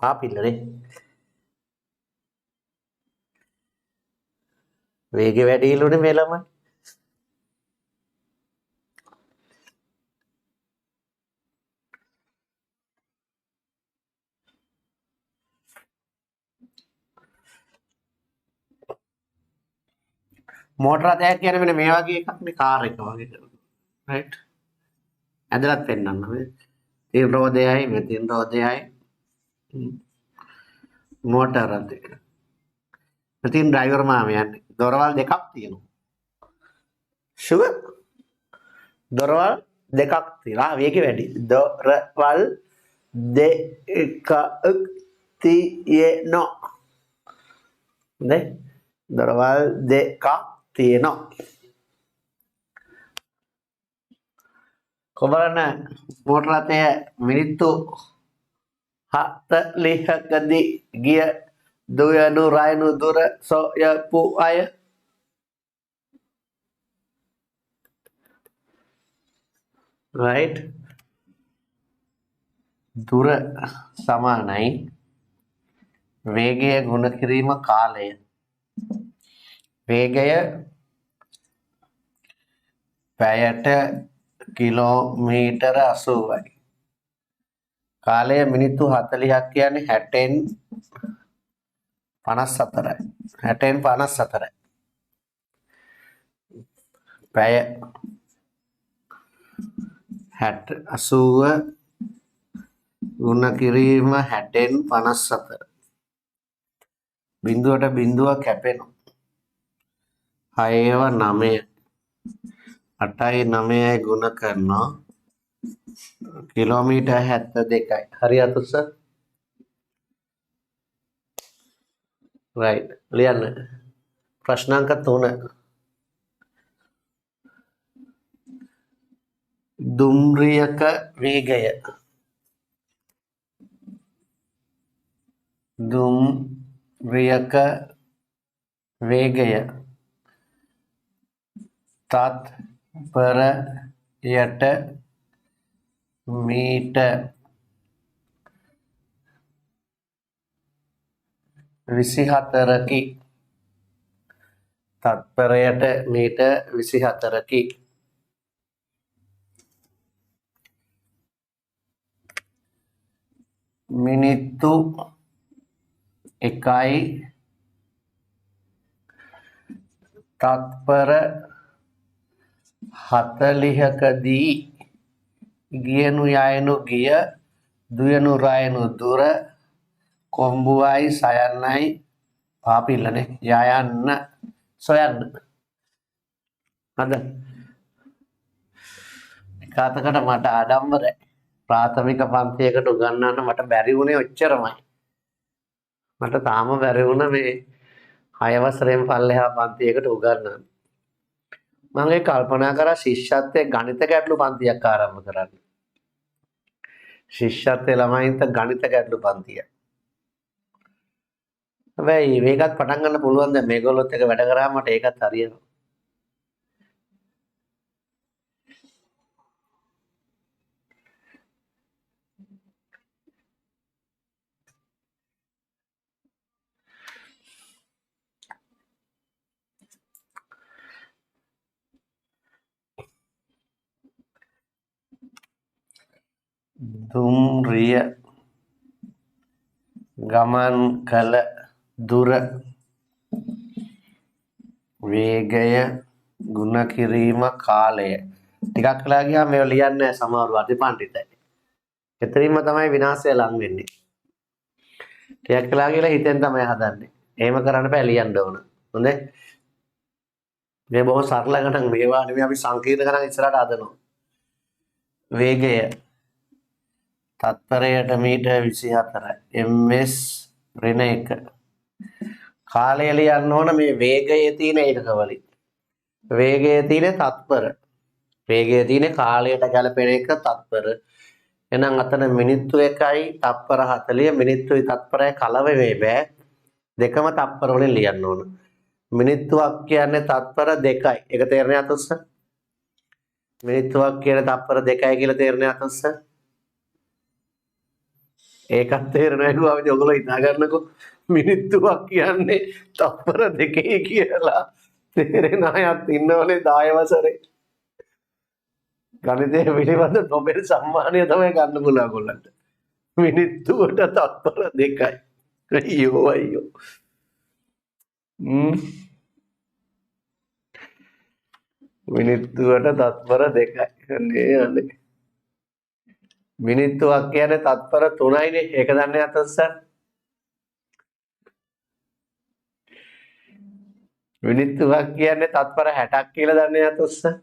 පාපිල්ලනේ වේගය වැඩිලුනේ මේ ළමයි. මෝටර් රථයක් කියන්නේ මෙන්න මේ වගේ එකක් නේ කාර් එක වගේ. රයිට්. ඇදලත් පෙන්නන්න මේ. තින් රෝදයයි මෙතින් රෝදයයි. මෝටර් රථයක. මෙතින් ඩ්‍රයිවර් මාමා යන්නේ. දොරවල් දෙකක් තියෙනවා. ෂුවර්. දොරවල් දෙකක් තියෙනවා. වේගය වැඩි. දොරවල් දෙකක් තියෙනවා. නේ? දොරවල් දෙකක් තියෙනවා. කොබරන මෝටර් රථය මිනිත්තු 40කදී ගිය දුයනු රයනු දුර සොයපු අය right දුර සමානයි වේගය ගුණ කිරීම කාලය. වේගය පැයට කිලෝමීටර 80යි. කාලය මිනිත්තු 40ක් කියන්නේ 60න් 54යි. 60න් 54යි. පැය 80 ගුණ කිරීම 60න් 54. බිඳුවට බිඳුව කැපෙනවා. 6 9. 8යි 9යි ගුණ කරනවා කිලෝමීටර් 72යි. හරි අතුස? right. ලියන්න. ප්‍රශ්නාංක 3. දුම්රියක වේගය. දුම්රියක වේගය තත්පරයට මීටර් 24කි. තත්පරයට මීටර් 24කි. මිනිත්තු 1යි තත්පර 40කදී ගියනු යයනු ගිය දුයනු රයනු දුර කොම්බුවයි සයන්නයි පාපිල්ලනේ යයන්න සොයන්න. හද එකතකට මට ආඩම්බරයි. ප්‍රාථමික පන්තියකට උගන්වන්න මට බැරි වුණේ ඔච්චරමයි. මට තාම බැරි වුණ මේ 6 වසරෙන් පල්ලෙහා පන්තියකට උගන්වන්න. මම ඒ කල්පනා කරා ශිෂ්‍යත්වයේ ගණිත ගැටළු පන්තියක් ආරම්භ කරන්න. ශිෂ්‍යත්වයේ ළමයින්ට ගණිත ගැටළු පන්තිය. හැබැයි මේකත් පටන් ගන්න පුළුවන් දැන් මේගොල්ලොත් එක වැඩ කරාම මට ඒකත් හරියනවා. දුම්රිය ගමන් කළ දුර වේගය ගුණ කිරීම කාලය. ටිකක් වෙලා ගියාම මේවා ලියන්නේ සමහරව අතිපණ්ඩිතයි. එතනින්ම තමයි විනාශය ලං වෙන්නේ. ටිකක් වෙලා ගිහලා හිතෙන් තමයි හදන්නේ. එහෙම කරන්න බෑ ලියන්න ඕන. හොඳේ. මේ බොහොම සරල ගණන් මේවා නෙමෙයි අපි සංකීර්ණ ගණන් ඉස්සරහට හදනවා. වේගය තත්පරයට මීටර් 24 ms ඍණ 1. කාලය ලියන්න ඕන මේ වේගයේ තියෙන ඒකක වලින්. වේගයේ තියෙන තත්පර. වේගයේ තියෙන කාලයට ගැලපෙන එක තත්පර. එහෙනම් අතන මිනිත්තු 1යි තත්පර 40 මිනිත්තුයි තත්පරයි කලව වේ බෑ. දෙකම තත්පර වලින් ලියන්න ඕන. මිනිත්තුවක් කියන්නේ තත්පර 2යි. ඒක තේරෙන්නේ අතොස්ස? මිනිත්තුවක් කියන්නේ තත්පර 2යි කියලා තේරෙන්නේ අතොස්ස? ඒකත් තේරෙන්නේ නැහැ ඔයගොල්ලෝ හිතා ගන්නකෝ. මිනිත්තුවක් කියන්නේ තත්පර 2යි කියලා තේරෙන අයත් ඉන්නවනේ 10 වසරේ. ගණිතය පිළිබඳ නොබෙල් සම්මානය තමයි ගන්න පුළුවන් ඔයගොල්ලන්ට. මිනිත්තුවට තත්පර 2යි. අයියෝ අයියෝ. මිනිත්තුවට තත්පර 2යි. අනේ. මිනිත්තුවක් කියන්නේ තත්පර 3යිනේ. ඒක දන්නේ නැතොත් සර්. මිනිත්තුවක් කියන්නේ තත්පර 60ක් කියලා දන්නේ නැතොත් සර්.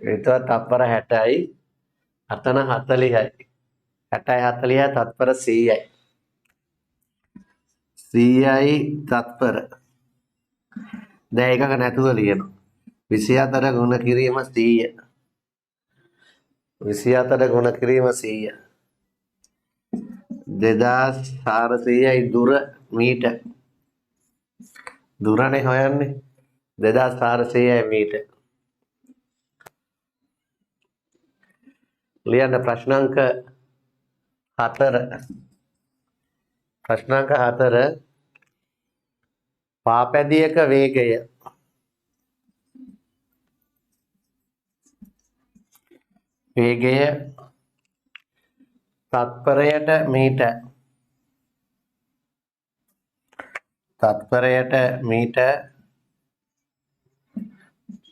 ඒතවත් තත්පර 60යි. අතන 40යි. 60යි 40යි තත්පර 100යි. 100යි තත්පර. දැන් එකක නැතුව ලියනවා. 24 ගුණ කිරීම 100. 24 ගුණ කිරීම 100. 2400යි දුර මීටර්. දුරනේ හොයන්නේ. 2400යි මීටර්. ලියන්න ප්‍රශ්නාංක 4. ප්‍රශ්නාංක 4 පාපැදියක වේගය වේගය තත්පරයට මීටර්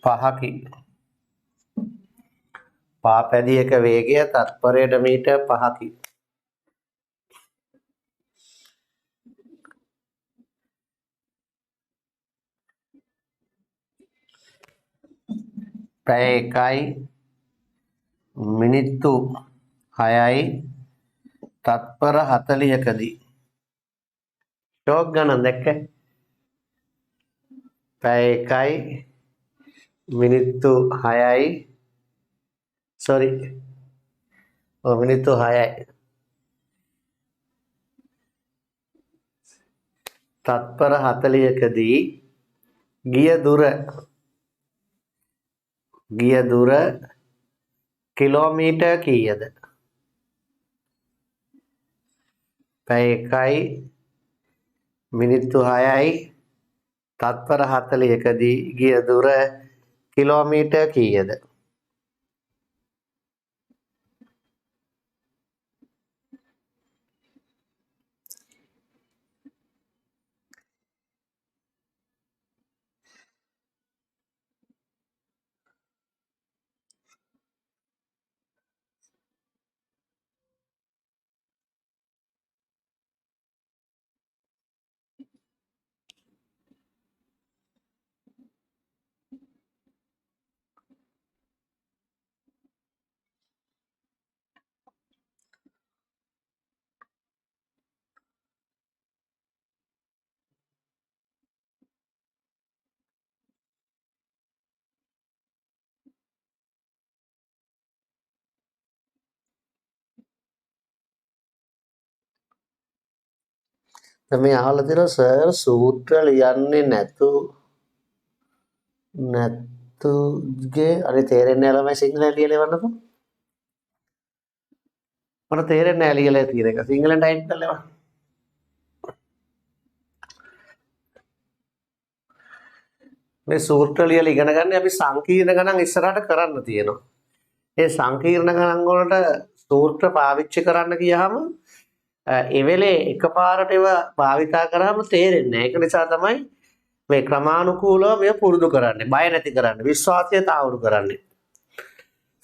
5කි. පාපැදියක වේගය තත්පරයට මීටර් 5කි. පැය 1යි මිනිත්තු 6යි තත්පර 40කදී. ෂෝක් ගණන් දැක්ක? පැය 1යි මිනිත්තු 6යි මිනිත්තු 6යි තත්පර 40කදී ගිය දුර කිලෝමීටර් කීයද? පැය 1යි මිනිත්තු 6යි තත්පර 40කදී ගිය දුර කිලෝමීටර් කීයද? මේ අහලා තියෙනවා සර් සූත්‍ර ලියන්නේ නැතුගේ අනේ තේරෙන්නේ නැහැ ළමයි සිංහලෙන් ලියලා ඉවරනකො. මට තේරෙන්නේ නැහැ ලියලා තියෙන එක. සිංහලෙන් ටයිප් කරලා ඉවර. මේ සූත්‍ර ලියලා ඉගෙන ගන්න අපි සංකීර්ණ ගණන් ඉස්සරහට කරන්න තියෙනවා. ඒ සංකීර්ණ ගණන් වලට සූත්‍ර පාවිච්චි කරන්න ගියාම ඒ වෙලේ එකපාරට ඒවා භාවිතා කරාම තේරෙන්නේ නැහැ. ඒක නිසා තමයි මේ ක්‍රමානුකූලව මේ පුරුදු කරන්නේ. බය නැති කරන්නේ. විශ්වාසය තාවුරු කරන්නේ.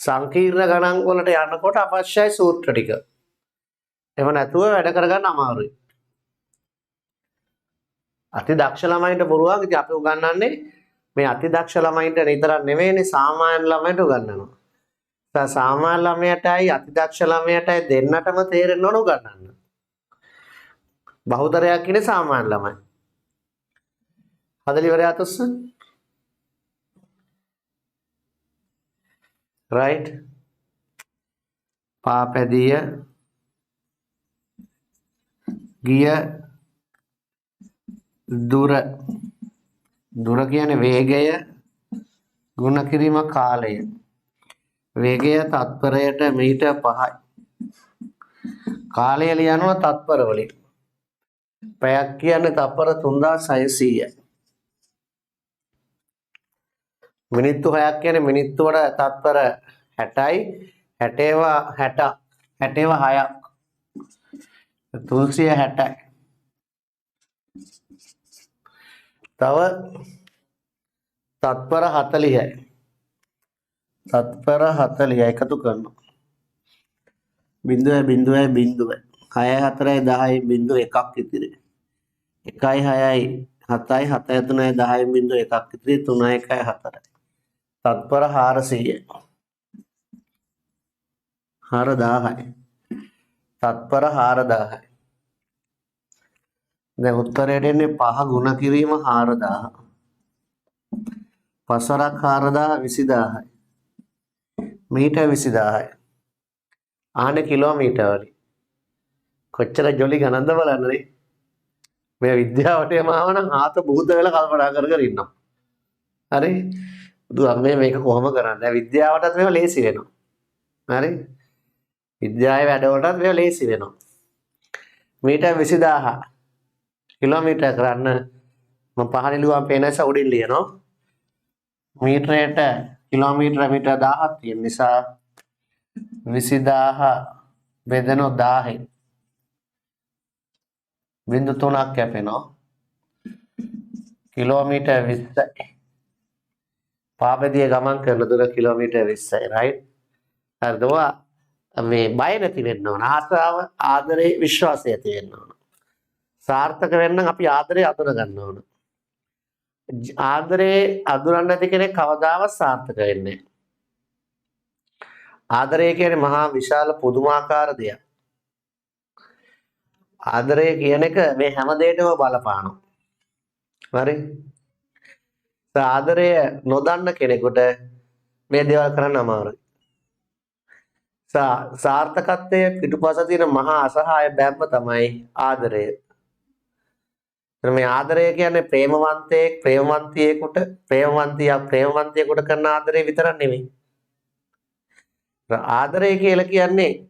සංකීර්ණ ගණන් වලට යනකොට අවශ්‍යයි සූත්‍ර ටික. එහෙම නැතුව වැඩ කරගන්න අමාරුයි. අති දක්ෂ ළමයින්ට පුළුවන්. ඉතින් අපි උගන්වන්නේ මේ අති දක්ෂ ළමයින්ට විතරක් නෙවෙයිනේ සාමාන්‍ය ළමයින්ට උගන්වනවා. සාමාන්‍ය ළමයටයි අති දක්ෂ ළමයටයි දෙන්නටම තේරෙන්න ඕන උගන්වන්න. බහුතරයක් ඉන්නේ සාමාන්‍ය ළමයි. හදලි ඉවරයි අතොස්ස. right පාපැදිය ගිය දුර කියන්නේ වේගය ගුණ කිරීම කාලය. වේගය තත්පරයට මීටර් 5යි. කාලය ලියනවා තත්පර වලින්. පැයක් කියන්නේ තත්පර 3600යි. මිනිත්තු 6ක් කියන්නේ මිනිත්තු වල තත්පර 60යි. 60 6ක් 360යි. තව තත්පර 40යි. තත්පර 40 එකතු කරනවා. 0.0.0 6 4 10 0.1ක් ඉතිරි. 1 6යි 7යි 7 3යි 10 0.1ක් ඉතිරි 3 1යි 4යි. තත්පර 400යි. 4000යි. තත්පර 4000යි. දැන් උත්තරයට එන්නේ 5 ගුණ කිරීම 4000. පසරක් 4000 20000යි. මීටර් 20000යි. ආනේ කිලෝමීටර වලින්. කොච්චර ජොලි ගණන්ද බලන්නනේ. මේ විද්‍යාවට යමාව නම් ආත බුද්ධ වෙලා කල්පනා කර ඉන්නවා. හරි? බුදුහාමේ මේක කොහොම කරන්නේ? විද්‍යාවටත් මේක ලේසි වෙනවා. හරි? විද්‍යාවේ වැඩවලටත් මේක ලේසි වෙනවා. මීටර් 20000 කිලෝමීටර කරන්න මම පහලින් ලියුවා පේනස උඩින් ලියනවා. මීටරයට කිලෝමීටර මීටර 1000ක් තියෙන නිසා 20,000 බෙදෙන 1000 බිංදු 3ක් කැපෙනවා කිලෝමීටර් 20යි පාපදිය ගමන් කරන දුර කිලෝමීටර් 20යි right හරිද ඔයා මේ බය නැති වෙන්න ඕන ආසාව ආදරේ විශ්වාසය ඇති වෙන්න ඕන සාර්ථක වෙන්න අපි ආදරේ අඳුර ගන්න ඕන ආදරේ අඳුරන්නේ නැති කෙනෙක් කවදාවත් සාර්ථක වෙන්නේ නැහැ ආදරය කියන්නේ මහා විශාල පුදුමාකාර දෙයක් ආදරය කියන එක මේ හැම දෙයකම බලපානවා හරි ආදරය නොදන්න කෙනෙකුට මේ දේවල් කරන්න අමාරුයි සාර්ථකත්වයේ පිටුපස තියෙන මහා අසහාය බැම්ම තමයි ආදරය මේ ආදරය කියන්නේ ප්‍රේමවන්තයෙකුට ප්‍රේමවන්තියෙකුට කරන ආදරය විතරක් නෙමෙයි ආදරය කියලා කියන්නේ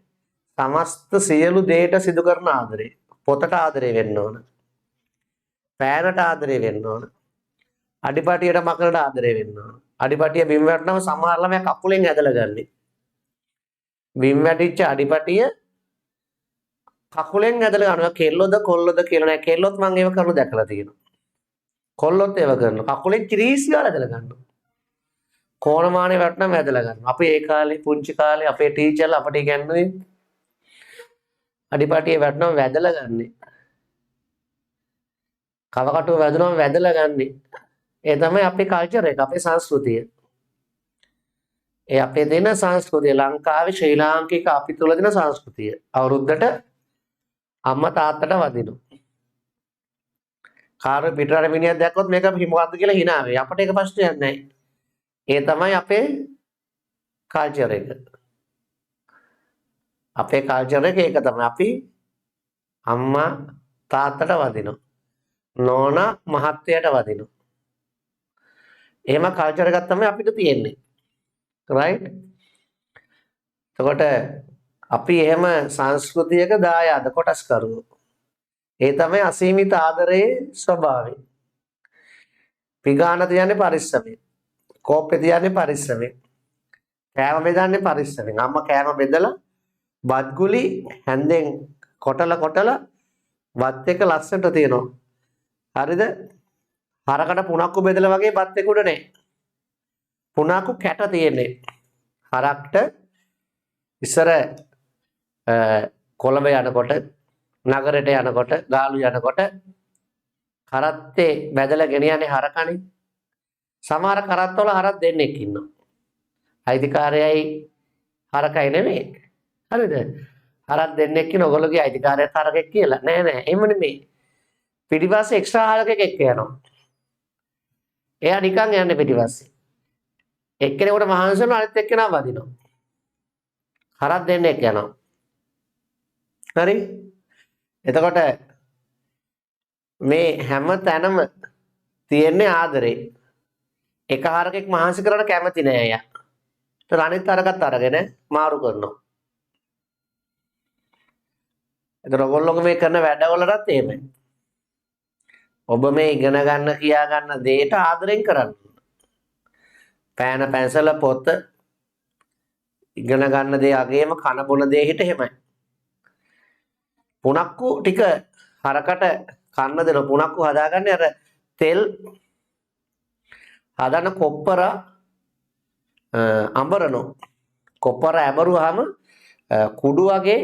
සමස්ත සියලු දේට සිදු කරන ආදරය. පොතට ආදරය වෙන්න ඕන. පෑනට ආදරය වෙන්න ඕන. අඩිපටියට මකලට ආදරය වෙන්න ඕන. අඩිපටිය බිම් වැටෙනම සමහර ළමයා කකුලෙන් ඇදලා ගන්නෙ. බිම් වැටිච්ච අඩිපටිය කකුලෙන් ඇදලා ගන්නවා. කෙල්ලොද කොල්ලොද කියලා නෑ. කෙල්ලොත් මම ඒව කරනු දැකලා තියෙනවා. කොල්ලොත් ඒව කරනවා. කකුලෙන් කිරීස් ගාලා ඇදලා ගන්නවා. කෝණමානේ වැටෙනම ඇදලා ගන්නවා. අපි ඒ කාලේ පුංචි කාලේ අපේ ටීචර්ලා අපට ඉගෙනුවේ අඩිපටිය වැටෙනම වැදලා ගන්නෙ. කවකටුව වැදුනම වැදලා ගන්නෙ. ඒ තමයි අපේ කල්චර් එක, අපේ සංස්කෘතිය. ඒ අපේ දෙන සංස්කෘතිය ලංකාවේ ශ්‍රී ලාංකික අපි තුල දෙන සංස්කෘතිය. අවුරුද්දට අම්මා තාත්තට වදිනවා. කාර්ය පිටරට මිනිහක් දැක්කොත් මේක මොකද්ද කියලා hina වෙයි. අපිට ඒක ප්‍රශ්නයක් නැහැ. ඒ තමයි අපේ කල්චර් එක. අපේ කල්චර් එක ඒක තමයි. අපි අම්මා තාත්තට වදිනවා. නෝනා මහත්තයාට වදිනවා. එහෙම කල්චර් එකක් තමයි අපිට තියෙන්නේ. right? එතකොට අපි එහෙම සංස්කෘතියක දායාද කොටස් කරුවෝ. ඒ තමයි අසීමිත ආදරයේ ස්වභාවය. පිගාන තියන්නේ පරිස්සමෙන්. කෝප්පේ තියන්නේ පරිස්සමෙන්. කෑම බෙදන්නේ පරිස්සමෙන්. අම්මා කෑම බෙදලා බත්ගුලි හැන්දෙන් කොටලා බත් එක ලස්සනට තියෙනවා. හරිද? හරකට පුණක්කු බෙදලා වගේ බත් එක උඩ නැහැ. පුණක්කු කැට තියෙන්නේ. හරක්ට ඉස්සර කොළඹ යනකොට නගරයට යනකොට ගාලු යනකොට කරත්තේ බැදලා ගෙනියන්නේ හරකනේ. සමහර කරත්තවල හරක් දෙන්නෙක් ඉන්නවා. අයිතිකාරයයි හරකයි නෙමෙයි. හරිද? හරක් දෙන්නෙක් ඉන්න ඔයගොල්ලෝගේ අයිතිකාරයත් හරකෙක් කියලා. නෑ එහෙම නෙමෙයි. පිටිපස්සේ එක්ස්ට්‍රා හරකෙක් එක්ක යනවා. එයා නිකන් යන්නේ පිටිපස්සේ. එක්කෙනෙකුට මහන්සි වෙනවා අනිත් එක්කෙනා වදිනවා. හරක් දෙන්නෙක් යනවා. හරි? එතකොට මේ හැම තැනම තියෙන්නේ ආදරේ. එක හරකෙක් මහන්සි කරන්න කැමති නෑ අයියා. ඒතර අනිත් හරකත් අරගෙන මාරු කරනවා. ඒතර ඔයගොල්ලෝ මේ කරන වැඩවලටත් එහෙමයි. ඔබ මේ ඉගෙන ගන්න කියා ගන්න දේට ආදරෙන් කරන්න. පෑන පැන්සල පොත ඉගෙන ගන්න දේ අගේම කන බොන දේ හිට එහෙමයි. පුණක්කු ටික හරකට කන්න දෙන පුණක්කු හදාගන්නේ අර තෙල් හදන කොප්පර අඹරනෝ. කොප්පර ඇඹරුවාම කුඩු වගේ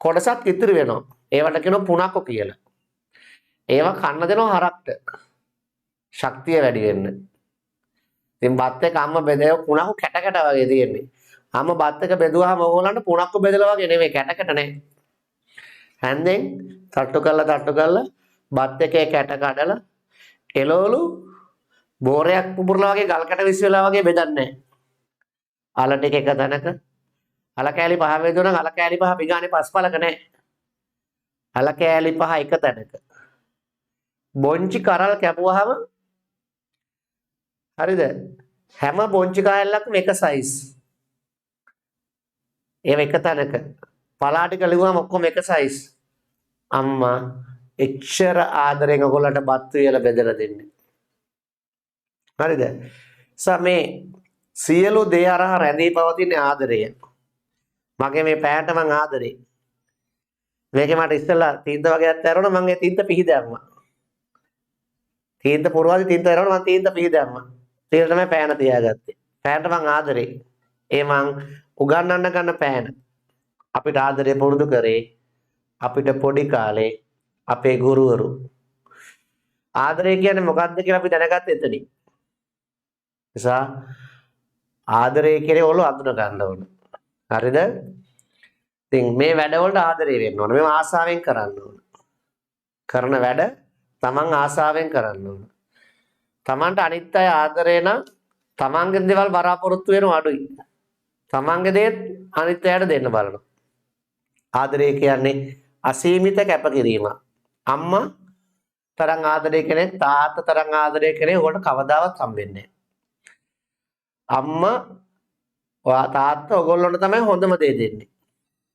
කොටසක් ඉතුරු වෙනවා. ඒවට කියනවා පුණක්කු කියලා. ඒවා කන්න දෙනවා හරක්ට. ශක්තිය වැඩි වෙන්න. ඉතින් බත් එක අම්ම බෙදේ පුණක්කු කැට වගේ තියෙන්නේ. අම්ම බත් එක බෙදුවාම ඕගොල්ලන්ට පුණක්කු බෙදලා වගේ නෙමෙයි කැට නැහැ. හැන්දෙන් තට්ටු කරලා බත් එකේ කැට කඩලා එළවලු බෝරයක් පුපුරලා වගේ ගල් කැට විස් වෙලා වගේ බෙදන්නේ නැහැ. අල ටික එක තැනක අල කෑලි පහ වේදුණා අල කෑලි පහ පිගානේ පස්පලක නැහැ. අල කෑලි පහ එක තැනක. බොංචි කරල් කැපුවාම හරිද? හැම බොංචි කායල්ලක්ම එක සයිස්. ඒව එක තැනක. පලාටික ලිව්වම ඔක්කොම එක සයිස්. අම්මා එච්චර ආදරෙන් ඔයගොල්ලන්ට බත් වේල බෙදලා දෙන්නේ. හරිද? මේ සියලු දේ අරහ රැඳී පවතින ආදරය. මගේ මේ පෑන්ට මං ආදරේ. මේකේ මට ඉස්සෙල්ලා තීන්ත වගේක් ඇරුණා මං ඒ තීන්ත පිහි දැම්මා. තීන්ත පුරවාදී තීන්ත ඇරුණා මං තීන්ත පිහි දැම්මා. ඒක තමයි පෑන තියාගත්තේ. පෑන්ට මං ආදරේ. ඒ මං උගන්වන්න ගන්න පෑන. අපිට ආදරේ පුරුදු කරේ අපිට පොඩි කාලේ අපේ ගුරුවරු. ආදරය කියන්නේ මොකක්ද කියලා අපි දැනගත්තේ එතනින්. නිසා ආදරය කියන්නේ ඔයගොල්ලෝ අඳුන ගන්න ඕන. හරිද? ඉතින් මේ වැඩවලට ආදරය වෙන්න ඕන. මේව ආසාවෙන් කරන්න ඕන. කරන වැඩ තමන් ආසාවෙන් කරන්න ඕන. තමන්ට අනිත් අය ආදරේ නම් තමන්ගේ දේවල් බලාපොරොත්තු වෙනව අඩුයි. තමන්ගේ දේත් අනිත් අයට දෙන්න බලනවා. ආදරය කියන්නේ අසීමිත කැපකිරීම. අම්මා තරම් ආදරය කෙනෙක් තාත්තා තරම් ආදරය කෙනෙක් ඔයාලට කවදාවත් හම්බෙන්නේ නැහැ. අම්මා තාත්තා ඔයගොල්ලන්ට තමයි හොඳම දේ දෙන්නේ.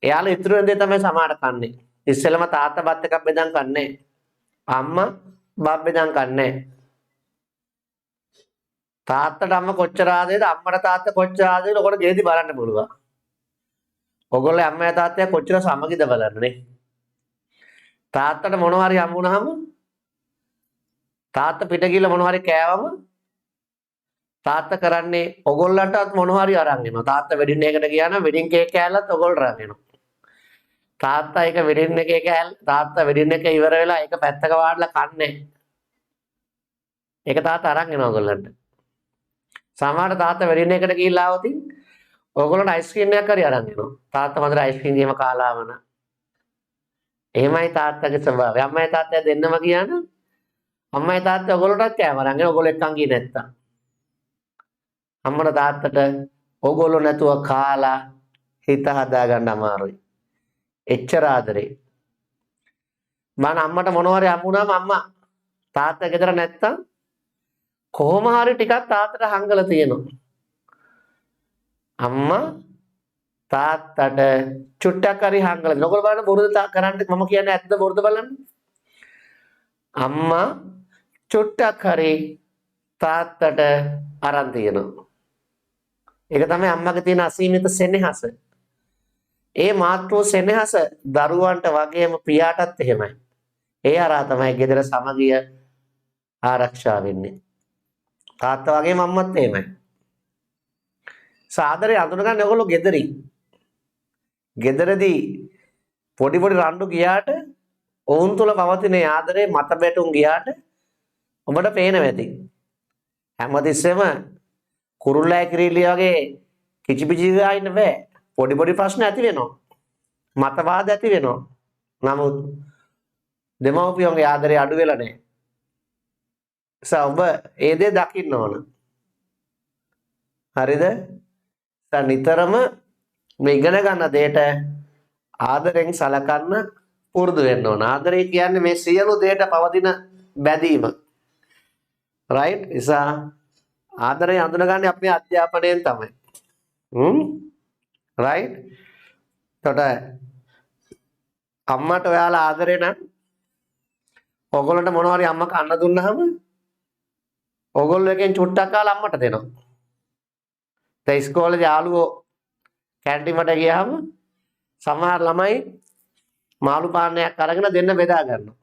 එයාලා ඉතුරු වෙන දේ තමයි සමාහට කන්නේ. ඉස්සෙල්ලම තාත්තා බත් එකක් බෙදන් කන්නේ. අම්මා බත් බෙදන් කන්නේ. තාත්තට අම්මා කොච්චර ආදරේද අම්මට තාත්තා කොච්චර ආදරේද ඔකට ගෙදි බලන්න පුළුවන්. ඔයගොල්ලෝ අම්මා තාත්තා කොච්චර සමගිද බලන්නනේ. තාත්තට මොනවා හරි හම්බුනහම තාත්තා පිට ගිහලා මොනවා හරි කෑවම තාත්තා කරන්නේ ඔයගොල්ලන්ටත් මොනවා හරි අරන් එනවා. තාත්තා වෙඩින් එකකට ගියා නම් වෙඩින් කේක් කෑල්ලත් ඔයගොල්ලෝ අරන් එනවා. තාත්තා ඒක වෙඩින් එකේ කෑල්ල තාත්තා වෙඩින් එක ඉවර වෙලා ඒක පැත්තක වාඩිලා කන්නේ. ඒක තාත්තා අරන් එනවා ඔයගොල්ලන්ට. සමහර තාත්තා වෙඩින් එකට ගිහිල්ලා આવතින් ඔයගොල්ලන්ට අයිස්ක්‍රීම් එකක් හරි අරන් එනවා. තාත්තා මන්දර අයිස්ක්‍රීම් ගේම කාලා ආවන. එහෙමයි තාත්තගේ ස්වභාවය. අම්මයි තාත්තයි දෙන්නම කියන අම්මයි තාත්තයි ඔයගොල්ලන්ටත් කෑම අරන් එනවා. ඔයගොල්ලෝ එක්කන් ගියේ නැත්තම්. අම්මලා තාත්තට ඔයගොල්ලෝ නැතුව කාලා හිත හදා ගන්න අමාරුයි. එච්චර ආදරේ. මම අම්මට මොනවා හරි හම්බුනාම අම්මා තාත්තා ගෙදර නැත්තම් කොහොම හරි ටිකක් තාත්තට හංගලා තියෙනවා. අම්මා තාත්තට චුට්ටක් හරි හංගලා දෙනවා. ඔයගොල්ලෝ බලන්න බොරුද කරන්නේ මම කියන්නේ ඇත්තද බොරුද බලන්න. අම්මා චුට්ටක් හරි තාත්තට අරන් තියෙනවා. ඒක තමයි අම්මගේ තියෙන අසීමිත සෙනෙහස. ඒ මාතෘ සෙනෙහස දරුවන්ට වගේම පියාටත් එහෙමයි. ඒ හරහා තමයි ගෙදර සමගිය ආරක්ෂා වෙන්නේ. තාත්තා වගේම අම්මත් එහෙමයි. සාදරේ අඳුනගන්න ඔයගොල්ලෝ ගෙදරින්. ගෙදරදී පොඩි පොඩි රණ්ඩු ගියාට ඔවුන් තුල පවතින ආදරේ මත බැටුම් ගියාට ඔබට පේනවා ඇති. හැමතිස්සෙම කුරුල්ලා කිරිල්ලිය වගේ කිචිපිචි ගා ඉන්න බෑ. පොඩි පොඩි ප්‍රශ්න ඇති වෙනවා. මතවාද ඇති වෙනවා. නමුත් දෙමව්පියන්ගේ ආදරේ අඩු වෙලා නැහැ. ඔබ ඒ දේ දකින්න ඕන. හරිද? නිතරම මේ ඉගෙන ගන්න දෙයට ආදරෙන් සලකන්න පුරුදු වෙන්න ඕන. ආදරය කියන්නේ මේ සියලු දෙයට පවතින බැඳීම. රයිට්? නිසා ආදරය හඳුනගන්නේ අපේ අධ්‍යාපනයෙන් තමයි. රයිට්? එතකොට අම්මට ඔයාලා ආදරේ නම් ඔයගොල්ලන්ට මොනවා හරි අම්මා කන්න දුන්නාම ඔයගොල්ලෝ එකෙන් චුට්ටක් කාලා අම්මට දෙනවා. දැන් ඉස්කෝලේ යාළුවෝ කැන්ටින්ට ගියාම සමහර ළමයි මාළු පානයක් අරගෙන දෙන්න බෙදා ගන්නවා.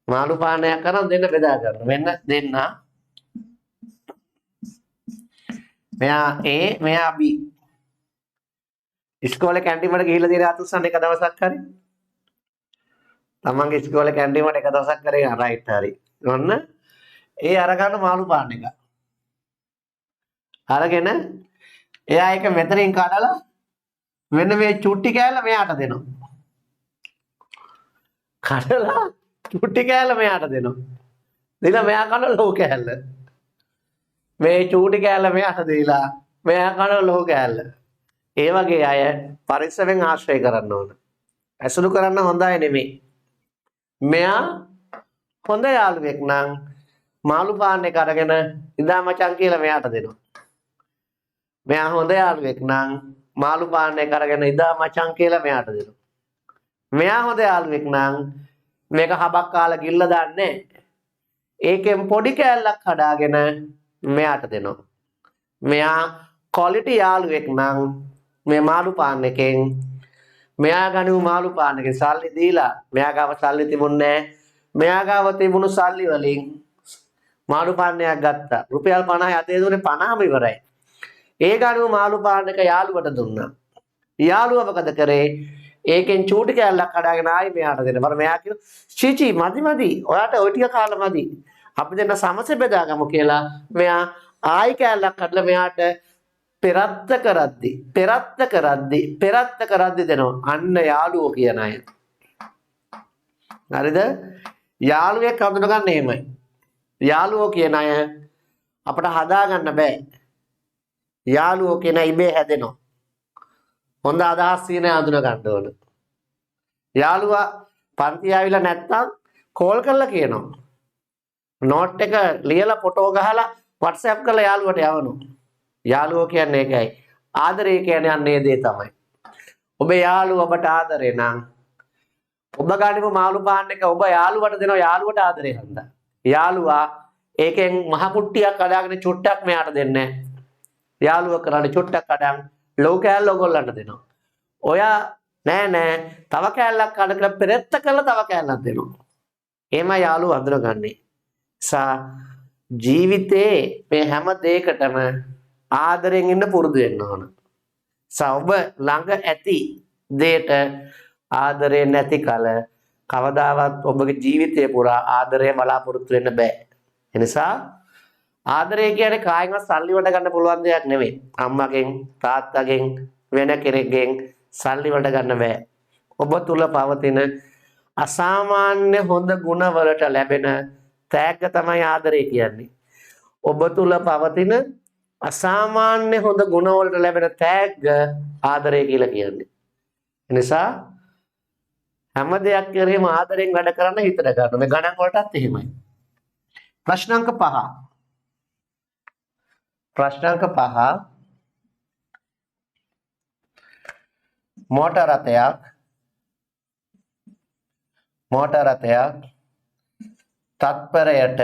මාළු පානයක් අරන් දෙන්න බෙදා ගන්නවා. මෙන්න දෙන්න. මෙයා A මෙයා B. ඉස්කෝලේ කැන්ටින්ට ගිහිල්ලා තියෙන අතුස්සන් එක දවසක් හරි. තමන්ගේ ඉස්කෝලේ කැන්ටින්ට එක දවසක් කරේ රයිට් හරි. ඔන්න ඒ අරගන්න මාළු පාන එක. අරගෙන එයා එක මෙතනින් කඩලා මෙන්න මේ චුට්ටි කෑල්ල මෙයාට දෙනවා. කඩලා චුට්ටි කෑල්ල මෙයාට දෙනවා. දීලා මෙයා කන ලොකු කෑල්ල. මේ චූටි කෑල්ල මෙයාට දීලා මෙයා කන ලොකු කෑල්ල. ඒ වගේ අය පරිස්සමෙන් ආශ්‍රය කරන්න ඕන. ඇසුරු කරන්න හොඳයි නෙමෙයි. මෙයා හොඳ යාළුවෙක් නම් මාළු පාන් එක අරගෙන ඉදා මචං කියලා මෙයාට දෙනවා. මෙයා හොඳ යාළුවෙක් නම් මාළු පාන් එක අරගෙන ඉදා මචං කියලා මෙයාට දෙනවා. මෙයා හොඳ යාළුවෙක් නම් මේක හබක් කාලා ගිල්ල දාන්නේ ඒකෙන් පොඩි කෑල්ලක් හදාගෙන මෙයාට දෙනවා. මෙයා ක්වොලිටි යාළුවෙක් නම් මේ මාළු පාන්න එකෙන් මෙයා ගනිමු මාළු පාන්න එකෙන් සල්ලි දීලා මෙයා ගාව සල්ලි තිබුණේ නැහැ. මෙයා ගාව තිබුණු සල්ලි වලින් මාළු පාන්නයක් ගත්තා. රුපියල් 50යි අතේ දුන්නේ 50ම ඉවරයි. ඒ ගානු මාළු පාන්න එක යාළුවට දුන්නා. යාළුවා මොකද කරේ? ඒකෙන් චූටි කෑල්ලක් කඩාගෙන ආයි මෙයාට දෙන්න. මර මෙයා කිව්වා චීචි මදි. ඔයාට ওই ටික කාලා මදි. අපි දෙන්න සමසේ බෙදාගමු කියලා. මෙයා ආයි කෑල්ලක් කඩලා මෙයාට පෙරත්ත කරද්දි දෙනවා. අන්න යාළුවෝ කියන අය. හරිද? යාළුවෙක් හඳුනගන්න එහෙමයි. යාළුවෝ කියන අය අපට හදාගන්න බෑ. යාළුවෝ කියන ඉබේ හැදෙනවා. හොඳ අදහස් තියෙන හඳුන ගන්න ඕන. යාළුවා පන්ති ආවිලා නැත්තම් කෝල් කරලා කියනවා. නෝට් එක ලියලා ෆොටෝ ගහලා WhatsApp කරලා යාළුවට යවනවා. යාළුවෝ කියන්නේ ඒකයි. ආදරය කියන්නේ අන්නේ දේ තමයි. ඔබේ යාළුවා ඔබට ආදරේ නම් ඔබ ගානිම මාළු පාන්න එක ඔබ යාළුවට දෙනවා යාළුවට ආදරේ හන්දා. යාළුවා ඒකෙන් මහ කුට්ටියක් කඩාගෙන චුට්ටක් මෙයාට දෙන්නේ නැහැ. යාළුවා කරන්නේ චුට්ටක් කඩන් ලෝ කෑල්ල ඔයගොල්ලන්ට දෙනවා. ඔයා නෑ තව කෑල්ලක් කඩලා පෙරත්ත කරලා තව කෑල්ලක් දෙනවා. එහෙම යාළුවා අඳුරගන්නේ. ජීවිතේ මේ හැම දෙයකටම ආදරෙන් ඉන්න පුරුදු වෙන්න ඕන. ඔබ ළඟ ඇති දෙයට ආදරේ නැති කල කවදාවත් ඔබගේ ජීවිතය පුරා ආදරය බලාපොරොත්තු වෙන්න බෑ. ඒ නිසා ආදරය කියන්නේ කායින්වත් සල්ලි වලට ගන්න පුළුවන් දෙයක් නෙවෙයි. අම්මගෙන්, තාත්තගෙන්, වෙන කෙනෙක්ගෙන් සල්ලි වලට ගන්න බෑ. ඔබ තුල පවතින අසාමාන්‍ය හොඳ ගුණ වලට ලැබෙන තෑග්ග තමයි ආදරය කියන්නේ. ඔබ තුල පවතින අසාමාන්‍ය හොඳ ගුණ වලට ලැබෙන තෑග්ග ආදරය කියලා කියන්නේ. ඒ නිසා හැම දෙයක් කෙරෙහිම ආදරෙන් වැඩ කරන්න හිතට ගන්න. මේ ගණන් වලටත් එහෙමයි. ප්‍රශ්න අංක 5. මෝටර රථයක් තත්පරයට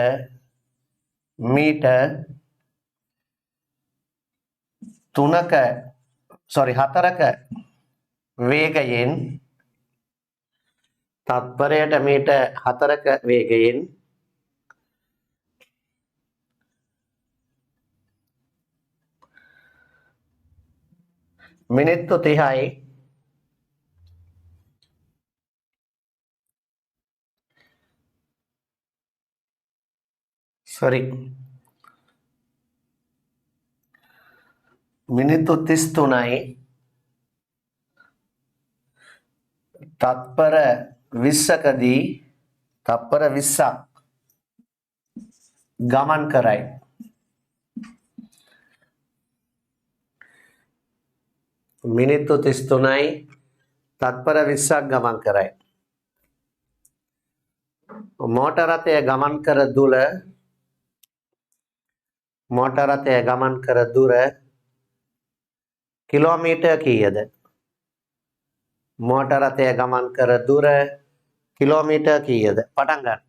මීටර් 4ක වේගයෙන් තත්පරයට මීටර් 4ක වේගයෙන් මිනිත්තු 30යි මිනිත්තු 33යි තත්පර 20කදී තත්පර 20ක් ගමන් කරයි. මිනිත්තු 33යි තත්පර 20ක් ගමන් කරයි. මෝටර රථය ගමන් කර දුර කිලෝමීටර් කීයද? මෝටර රථය ගමන් කර දුර කිලෝමීටර් කීයද? පටන් ගන්න.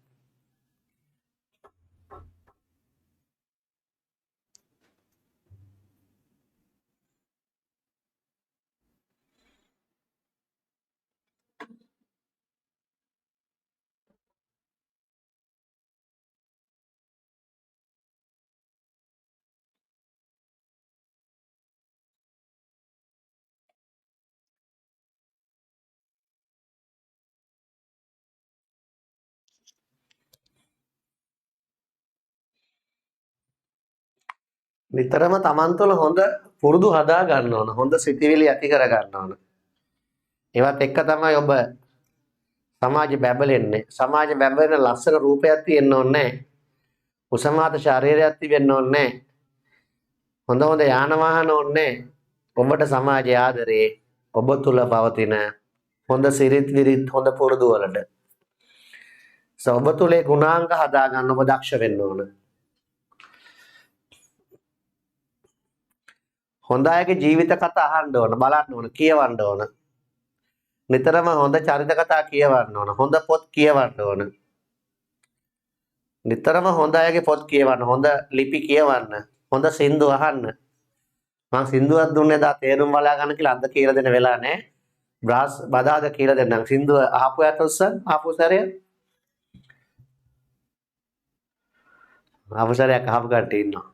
නිතරම Taman තුළ හොඳ පුරුදු හදා ගන්න ඕන. හොඳ සිතිවිලි ඇති කර ගන්න ඕන. ඒවත් එක්ක තමයි ඔබ සමාජෙ බැබලෙන්නේ. සමාජෙ බැබලෙන ලස්සන රූපයක් තියෙන්න ඕනේ නැහැ. උසමාත ශරීරයක් තිබෙන්න ඕනේ නැහැ. හොඳ යාන වාහන ඕනේ නැහැ. ඔබට සමාජයේ ආදරේ ඔබ තුල පවතින හොඳ සිරිත් විරිත් හොඳ පුරුදු වලට. ඔබ තුලේ ගුණාංග හදා ගන්න ඔබ දක්ෂ වෙන්න ඕන. හොඳ අයගේ ජීවිත කතා අහන්න ඕන, බලන්න ඕන, කියවන්න ඕන. නිතරම හොඳ චරිත කතා කියවන්න ඕන, හොඳ පොත් කියවන්න ඕන. නිතරම හොඳ අයගේ පොත් කියවන්න, හොඳ ලිපි කියවන්න, හොඳ සින්දු අහන්න. මම සින්දුවක් දුන්නේ දා තේරුම් බලා ගන්න කියලා අද කියලා දෙන්න වෙලා නැහැ. බ්‍රාස් බදාද කියලා දෙන්නම්. සින්දුව අහපු යට උස්සන් ආපු සැරේ. ආපු සැරයක් අහපු කට්ටිය ඉන්නවා.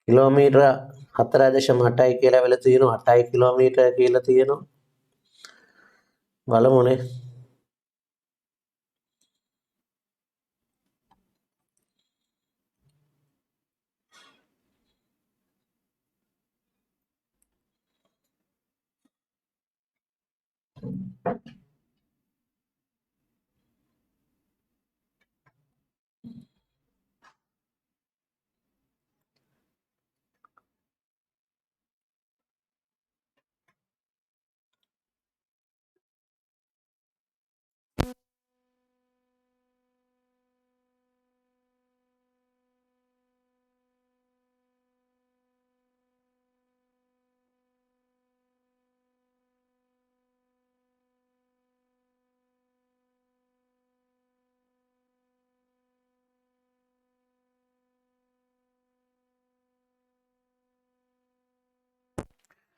කිලෝමීටර 4.8යි කියලා වෙල තියෙනවා. 8යි කිලෝමීටර කියලා තියෙනවා. බලමුනේ.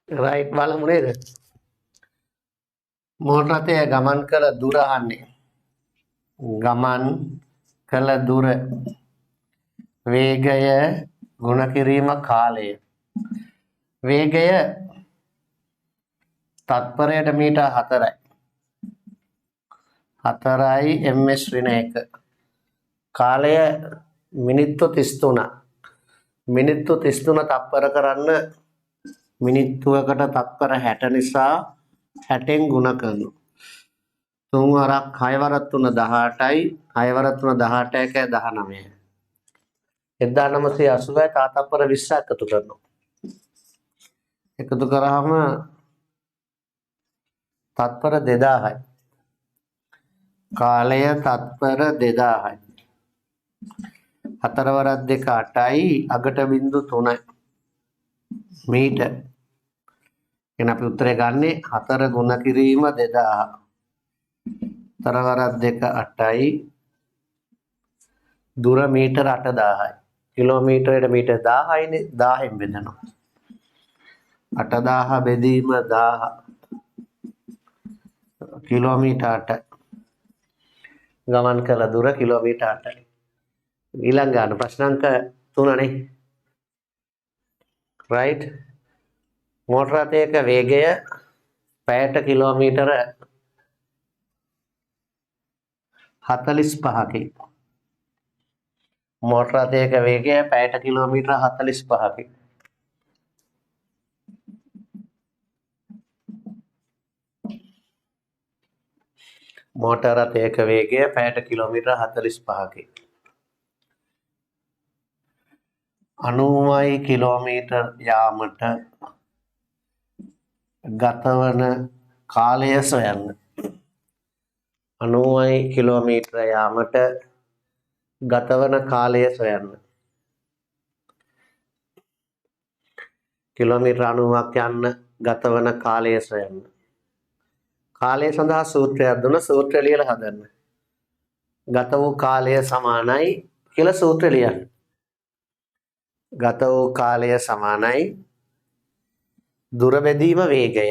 රයිට් බලමු නේද? මෝටර රථය ගමන් කළ දුර අහන්නේ. ගමන් කළ දුර වේගය ගුණ කිරීම කාලය. වේගය තත්පරයට මීටර් 4යි. 4යි ms ඍණ 1. කාලය මිනිත්තු 33. මිනිත්තු 33 තත්පර කරන්න මිනිත්තුවකට තත්පර 60 නිසා 60න් ගුණ කරනවා. 3 වරක් 6 වරක් 3 18යි 6 වරක් 3 18යි 19යි. 1980යි තාතප්පර 20 එකතු කරනවා. එකතු කරාම තත්පර 2000යි. කාලය තත්පර 2000යි. 4 වරක් 2 8යි අගට බිංදු 3යි. මීටර්. එහෙනම් අපි උත්තරේ ගන්නේ 4 ගුණ කිරීම 2000. 4 වරක් 2 8යි. දුර මීටර 8000යි. කිලෝමීටරයට මීටර 1000යිනේ 1000න් බෙදනවා. 8000 බෙදීම 1000 කිලෝමීටර 8. ගමන් කළ දුර කිලෝමීටර 8යි. ඊළඟ ගන්න ප්‍රශ්න අංක 3 නේ. right මෝටර රථයක වේගය පැයට කිලෝමීටර 45කි. මෝටර රථයක වේගය පැයට කිලෝමීටර 45කි. මෝටර රථයක වේගය පැයට කිලෝමීටර 45කි. 90යි කිලෝමීටර් යාමට ගතවන කාලය සොයන්න. 90යි කිලෝමීටර යාමට ගතවන කාලය සොයන්න. කිලෝමීටර 90ක් යන්න ගතවන කාලය සොයන්න. කාලය සඳහා සූත්‍රයක් දුන්න සූත්‍රය ලියලා හදන්න. ගත වූ කාලය සමානයි කියලා සූත්‍රය ලියන්න. ගත වූ කාලය සමානයි දුර බෙදීම වේගය.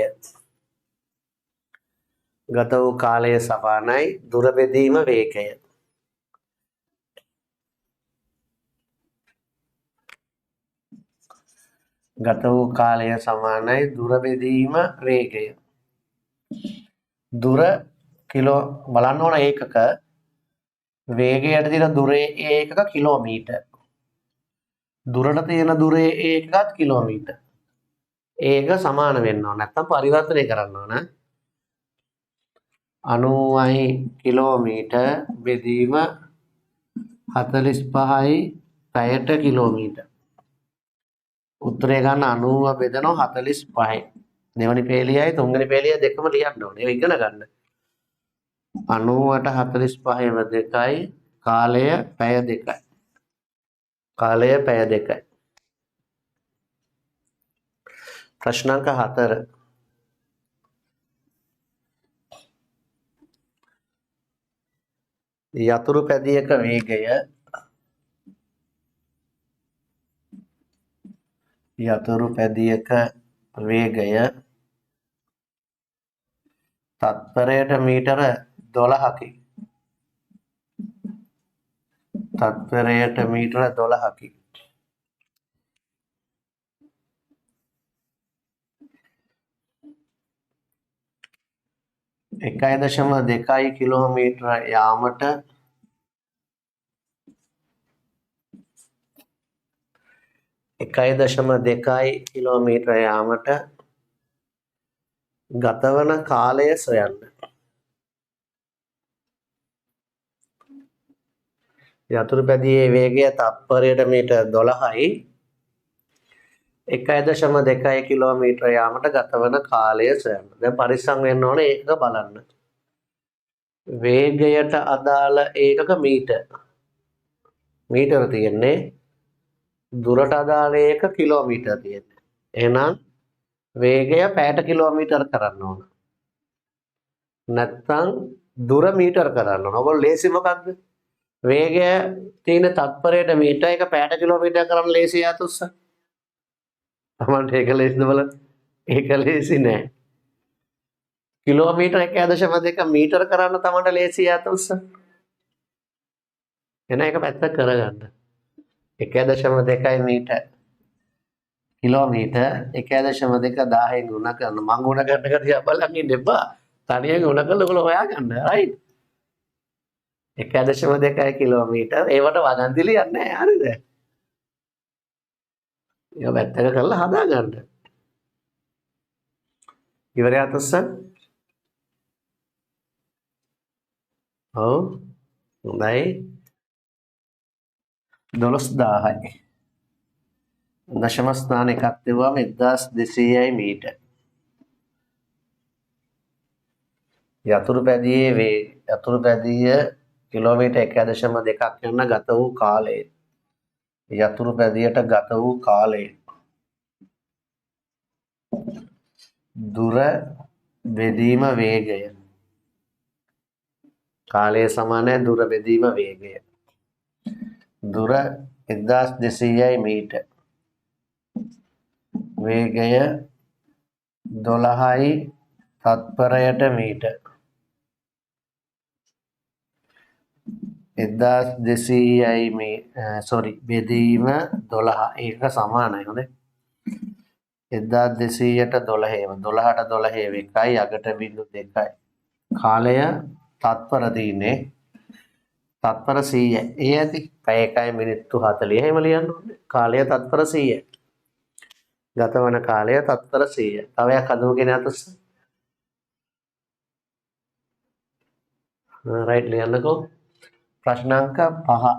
ගත වූ කාලය සමානයි දුර බෙදීම වේගය. ගත වූ කාලය සමානයි දුර බෙදීම වේගය. දුර කිලෝ බලන්න ඕන ඒකක වේගයට තියෙන දුරේ ඒකක කිලෝමීටර්. දුරට තියෙන දුරේ ඒකකත් කිලෝමීටර්. ඒක සමාන වෙන්න ඕන. නැත්නම් පරිවර්තනය කරන්න ඕන. 90යි කිලෝමීටර් බෙදීම 45යි පැයට කිලෝමීටර්. උත්තරය ගන්න 90 බෙදනවා 45යි. දෙවනි පේලියයි තුන්වෙනි පේලිය දෙකම ලියන්න ඕනේ. ඒක ඉගෙන ගන්න. 90ට 45ම 2යි කාලය පැය 2යි. කාලය පැය 2යි. ප්‍රශ්න අංක 4. යතුරු පැදියක වේගය තත්පරයට මීටර 12කි. තත්පරයට මීටර 12කි. 1.2 කිලෝමීටර යාමට ගතවන කාලය සොයන්න. යතුරු පැදියේ වේගය තත්පරයට මීටර 12යි. 1.2 කිලෝමීටර යාමට ගතවන කාලය සොයන්න. දැන් පරිස්සම් වෙන්න ඕනේ ඒක බලන්න. වේගයට අදාළ ඒකක මීටර. මීටර තියෙන්නේ. දුරට අදාළ ඒක කිලෝමීටර තියෙන්නේ. එහෙනම් වේගය පැයට කිලෝමීටර කරන්න ඕන. නැත්නම් දුර මීටර කරන්න ඕන. ඔයගොල්ලෝ ලේසි මොකක්ද? වේගය තියෙන තත්පරයට මීටර එක පැයට කිලෝමීටර කරන්න ලේසි යාතුස්ස. තමන්ට ඒක ලේසිද බලන්න. ඒක ලේසි නෑ. කිලෝමීටර 1.2 මීටර කරන්න තමන්ට ලේසි යාතුස්ස. එන එක පැත්තක් කරගන්න. 1.2 මීටර කිලෝමීටර 1.2 1000 ගුණ කරන මම ගුණ කරන එක දිහා බලන් ඉන්න එපා. තනියෙන් ගුණ කරලා ඔයගොල්ලෝ හොයාගන්න. රයිට්. 1.2 කිලෝමීටර ඒවට වගන්ති ලියන්නේ නැහැ. හරිද? ඒක පැත්තක කරලා හදාගන්න. ඉවරයක් තුස්සන්. ඔව්. හොඳයි. 12000යි. දශම ස්ථාන එකක් දෙවුවම 1200යි මීටර. යතුරු පැදිය කිලෝමීටර 1.2ක් යන ගත වූ කාලය. යතුරු පැදියට ගත වූ කාලය. දුර බෙදීම වේගය. කාලය සමානයි දුර බෙදීම වේගය. දුර 1200යි මීටර. වේගය 12යි තත්පරයට මීටර. 1200යි බෙදීම 12 ඒක සමානයි. හොඳයි. 1200ට 12 12ට 12 එකයි අගට බිඳු 2යි. කාලය තත්පර තියෙන්නේ තත්පර 100යි. ඒ ඇති පැය 1යි මිනිත්තු 40 එහෙම ලියන්න ඕනේ. කාලය තත්පර 100යි. ගතවන කාලය තත්පර 100යි. තව එකක් හදමුගෙන යතොස්. රයිට් ලියන්නකෝ. ප්‍රශ්න අංක 5.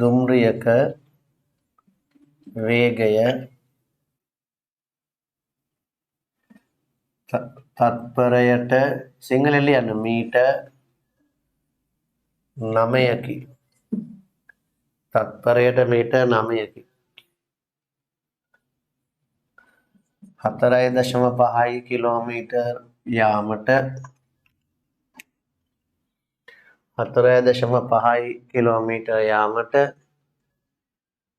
දුම්රියක වේගය තත්පරයට සිංහලෙන් ලියන්න මීටර් 9කි. තත්පරයට මීටර් 9කි. 4.5 කිලෝමීටර් යාමට 4.5 කිලෝමීටර් යාමට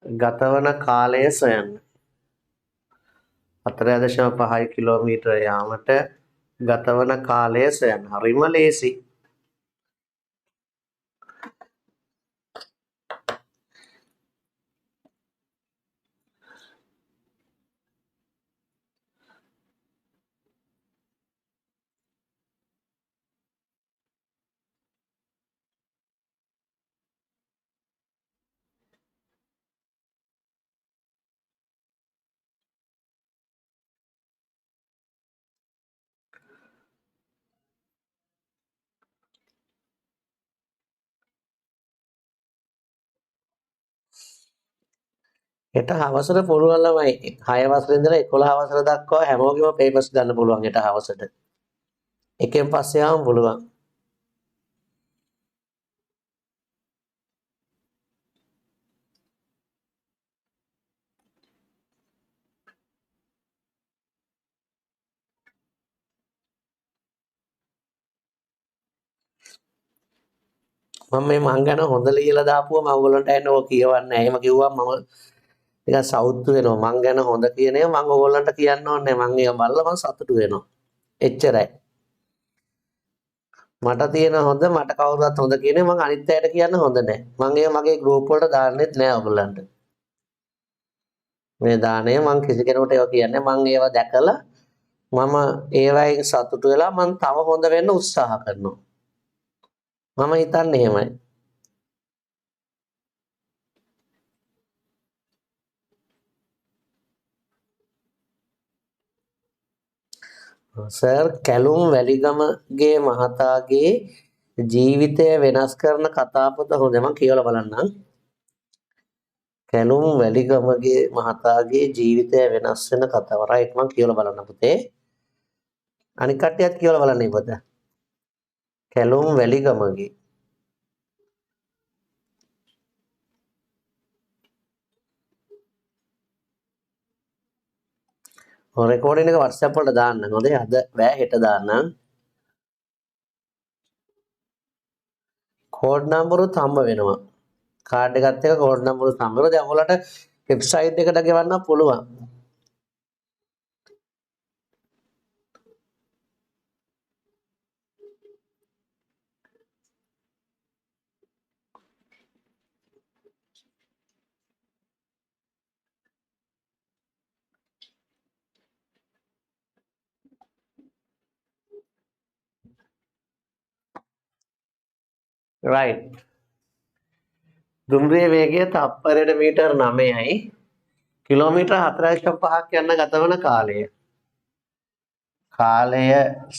ගතවන කාලය සොයන්න. 4.5 කිලෝමීටර් යාමට ගතවන කාලය සොයන්න. හරිම ලේසි. හෙට හවසට පුළුවන් ළමයි 6 වසරේ ඉඳලා 11 වසර දක්වා හැමෝගෙම පේපර්ස් ගන්න පුළුවන් හෙට හවසට. එකෙන් පස්සේ ආවම පුළුවන්. මම මේ මං ගැන හොඳ ලියලා දාපුවම ඔයගොල්ලන්ට එන්න ඕක කියවන්නේ නැහැ. එහෙම කිව්වම මම ටිකක් සෞතු වෙනවා. මං ගැන හොඳ කියන එක මං ඔයගොල්ලන්ට කියන්න ඕනේ නැහැ. මං ඒක බලලා මං සතුටු වෙනවා. එච්චරයි. මට තියෙන හොඳ මට කවුරුත් හොඳ කියන්නේ මං අනිත් අයට කියන්න හොඳ නැහැ. මං ඒක මගේ ගෲප් වලට දාන්නෙත් නැහැ ඔයගොල්ලන්ට. මේ දාණය මං කිසි කෙනෙකුට ඒවා කියන්නේ මං ඒවා දැකලා මම ඒවයින් සතුටු වෙලා මං තව හොඳ වෙන්න උත්සාහ කරනවා. මම හිතන්නේ එහෙමයි. සර් කැලුම් වැලිගමගේ මහතාගේ ජීවිතය වෙනස් කරන කතාපොත හොඳ මම කියවලා බලන්නම්. කැලුම් වැලිගමගේ මහතාගේ ජීවිතය වෙනස් වෙන කතාව. රයිට් මම කියවලා බලන්න පුතේ. අනික කට්ටියත් කියවලා බලන්න පොත. කැලුම් වැලිගමගේ රෙකෝඩින් එක WhatsApp වලට දාන්න. හොඳේ අද බෑ හෙට දාන්නම්. කෝඩ් නම්බරුත් හම්බ වෙනවා. කාඩ් එකත් එක්ක කෝඩ් නම්බරුත් හම්බ වෙනවා. දැන් ඔයාලට වෙබ්සයිට් එකට ගෙවන්න පුළුවන්. රයිට්. දුම්රිය වේගය තප්පරයට මීටර් 9යි. කිලෝමීටර් 4.5ක් යන්න ගතවන කාලය. කාලය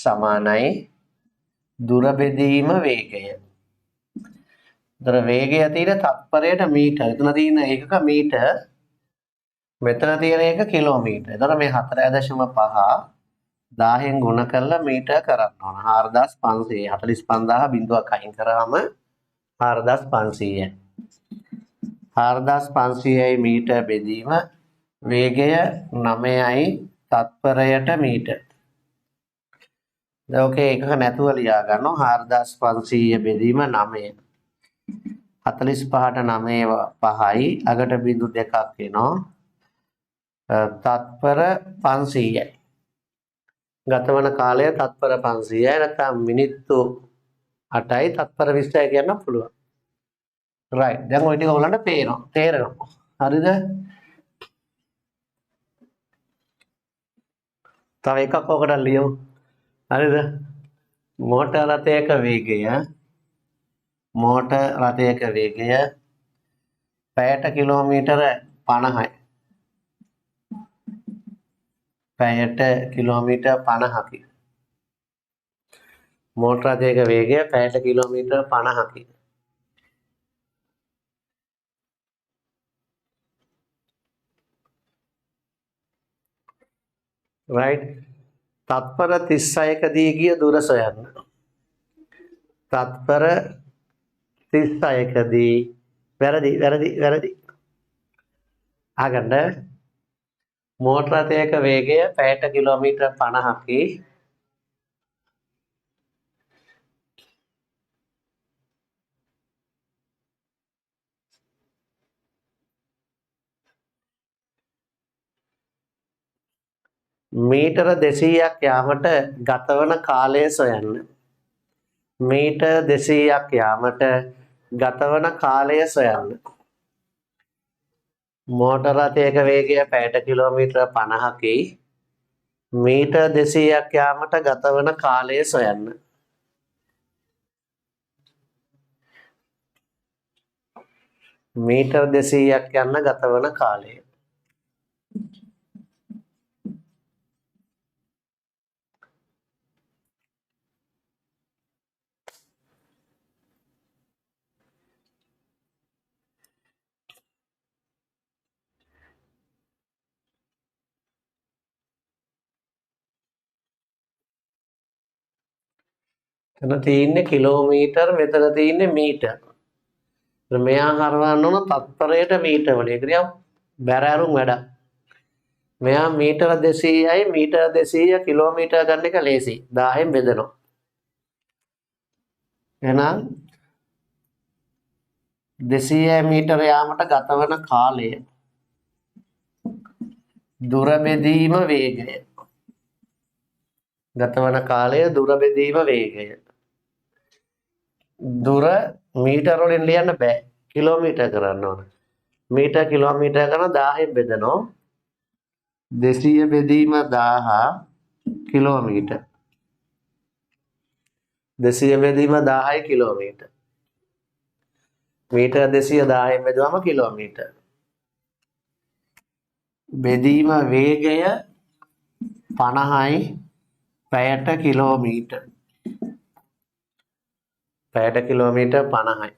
සමානයි දුර බෙදීම වේගය. ඒතර වේගය තියෙන තත්පරයට මීටර. එතන තියෙන ඒකක මීටර. මෙතන තියෙන එක කිලෝමීටර. ඒතර මේ 4.5 1000න් ගුණ කරලා මීටර කරන්න ඕන. 4500 45000 බිඳුවක් අයින් කරාම 4500යි. 4500යි මීටර බෙදීම වේගය 9යි තත්පරයට මීටර. දැන් ඔකේ එකක නැතුව ලියා ගන්නවා 4500 බෙදීම 9. 45ට 9 5යි අගට බිඳු දෙකක් එනවා. තත්පර 500යි. ගතවන කාලය තත්පර 500යි නැත්නම් මිනිත්තු 8යි තත්පර 20යි කියන්න පුළුවන්. රයිට්. දැන් ওই ටික ඔයගලන්ට පේනවා. තේරෙනවා. හරිද? තව එකක් ඔකට ලියමු. හරිද? මෝටර රථයක වේගය පැයට කිලෝමීටර 50යි. පැයට කිලෝමීටර් 50කි. මෝටර රථයක වේගය පැයට කිලෝමීටර් 50කි. රයිට්. තත්පර 36කදී ගිය දුර සොයන්න. තත්පර 36කදී වැරදි. අගන්න මෝටර රථයක වේගය පැයට කිලෝමීටර් 50කි. මීටර 200ක් යාමට ගතවන කාලය සොයන්න. මීටර් 200ක් යාමට ගතවන කාලය සොයන්න. මෝටර රථයක වේගය පැයට කිලෝමීටර් 50කි. මීටර් 200ක් යාමට ගතවන කාලය සොයන්න. මීටර් 200ක් යන්න ගතවන කාලය. එතන තියෙන්නේ කිලෝමීටර්, මෙතන තියෙන්නේ මීටර්. මෙයා හරවන්න ඕන තත්පරයට මීටර වලින්. ඒක නිකන් බැරෑරුම් වැඩක්. මෙයා මීටර 200යි මීටර 200 කිලෝමීටර ගන්න එක ලේසි. 1000න් බෙදනවා. එහෙනම් 200 මීටර යාමට ගතවන කාලය, දුර බෙදීම වේගය. ගතවන කාලය, දුර බෙදීම වේගය. දුර මීටර වලින් ලියන්න බෑ. කිලෝමීටර කරන්න ඕන. මීටර කිලෝමීටර කරන 1000න් බෙදනවා. 200 බෙදීම 1000 කිලෝමීටර. 200 බෙදීම 1000යි කිලෝමීටර. මීටර 200 1000න් බෙදුවම කිලෝමීටර. බෙදීම වේගය 50යි පැයට කිලෝමීටර. පැයට කිලෝමීටර 50යි.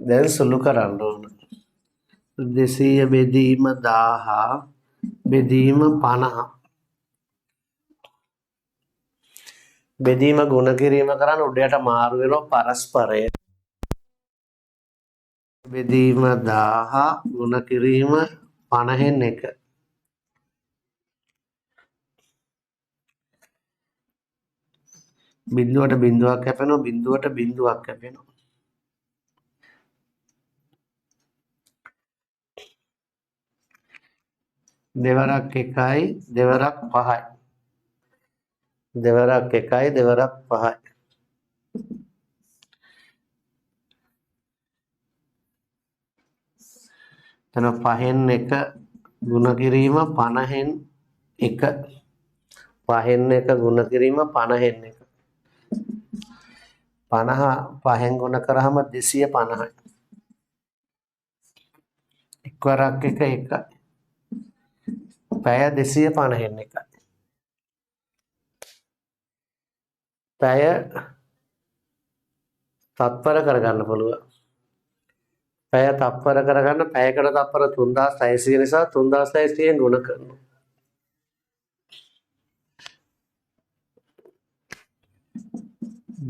දැන් සුළු කරන්න ඕන. 200 බෙදීම 1000 බෙදීම 50. බෙදීම ගුණ කිරීම කරන්න උඩයට මාරු වෙනවා පරස්පරය. බෙදීම 1000 ගුණ කිරීම 50න් 1. බිඳුවට බිඳුවක් කැපෙනවා, බිඳුවට බිඳුවක් කැපෙනවා. දෙවරක් 1යි, දෙවරක් 5යි. දෙවරක් 1යි, දෙවරක් 5යි. එතන 5න් 1 ගුණ කිරීම 50න් 1. 5න් 1 ගුණ කිරීම 50න් 1. 50 5න් ගුණ කරාම 250යි. එක්වරක් 1 1යි. පැය 250න් 1යි. පැය තත්පර කරගන්න පුළුවන්. පැය තත්පර කරගන්න පැයකට තත්පර 3600 නිසා 3600න් ගුණ කරනවා.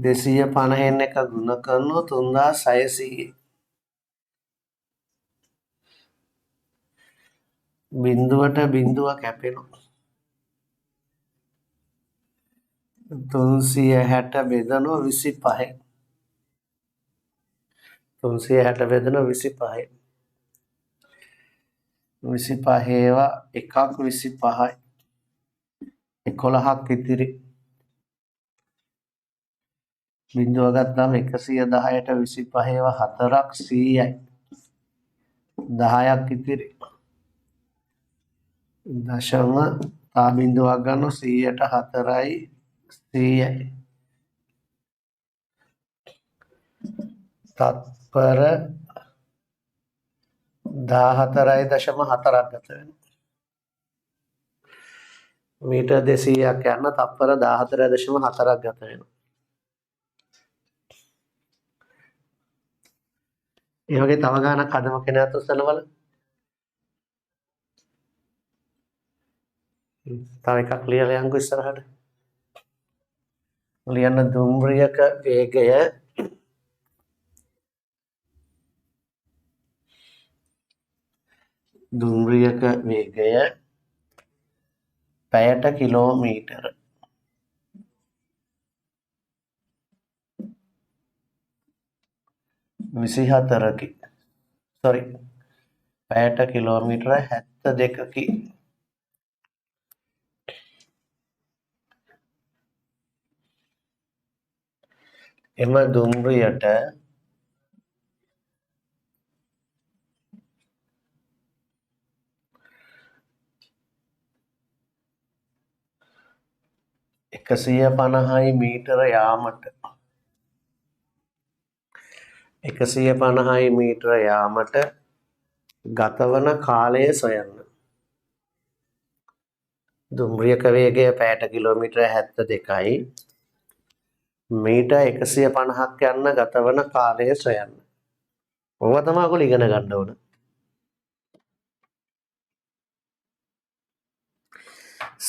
250න් 1 ගුණ කරනවා 3600. බිඳුවට බිඳුව කැපෙනවා. 360 බෙදනවා 25. 360 බෙදනවා 25. 25 ඒවා එකක් 25යි. 11ක් ඉතිරි. බිඳුව ගත්තාම 110ට 25 ඒවා 4ක් 100යි. 10ක් ඉතිරි. දශම තා බිඳුවක් ගන්න 100ට 4යි 100යි. තත්පර 14.4ක් ගත වෙනවා. මීටර් 200ක් යන්න තත්පර 14.4ක් ගත වෙනවා. ඒ වගේ තව ගානක් හදමු කෙනාට උස්සනවල. තව එකක් ලියලා යන්කෝ ඉස්සරහට. ලියන්න දුම්රියක වේගය පැයට කිලෝමීටර. පැයට කිලෝමීටර 72කි. එම දුම්රියට එකසිය 50යි මීටර යාමට 150යි මීටර යාමට ගතවන කාලය සොයන්න. දුම්රියක වේගය පැයට කිලෝමීටර 72යි. මීටර් 150ක් යන්න ගතවන කාලය සොයන්න. ඕවා තමයි ඔයගොල්ලෝ ඉගෙන ගන්න ඕන.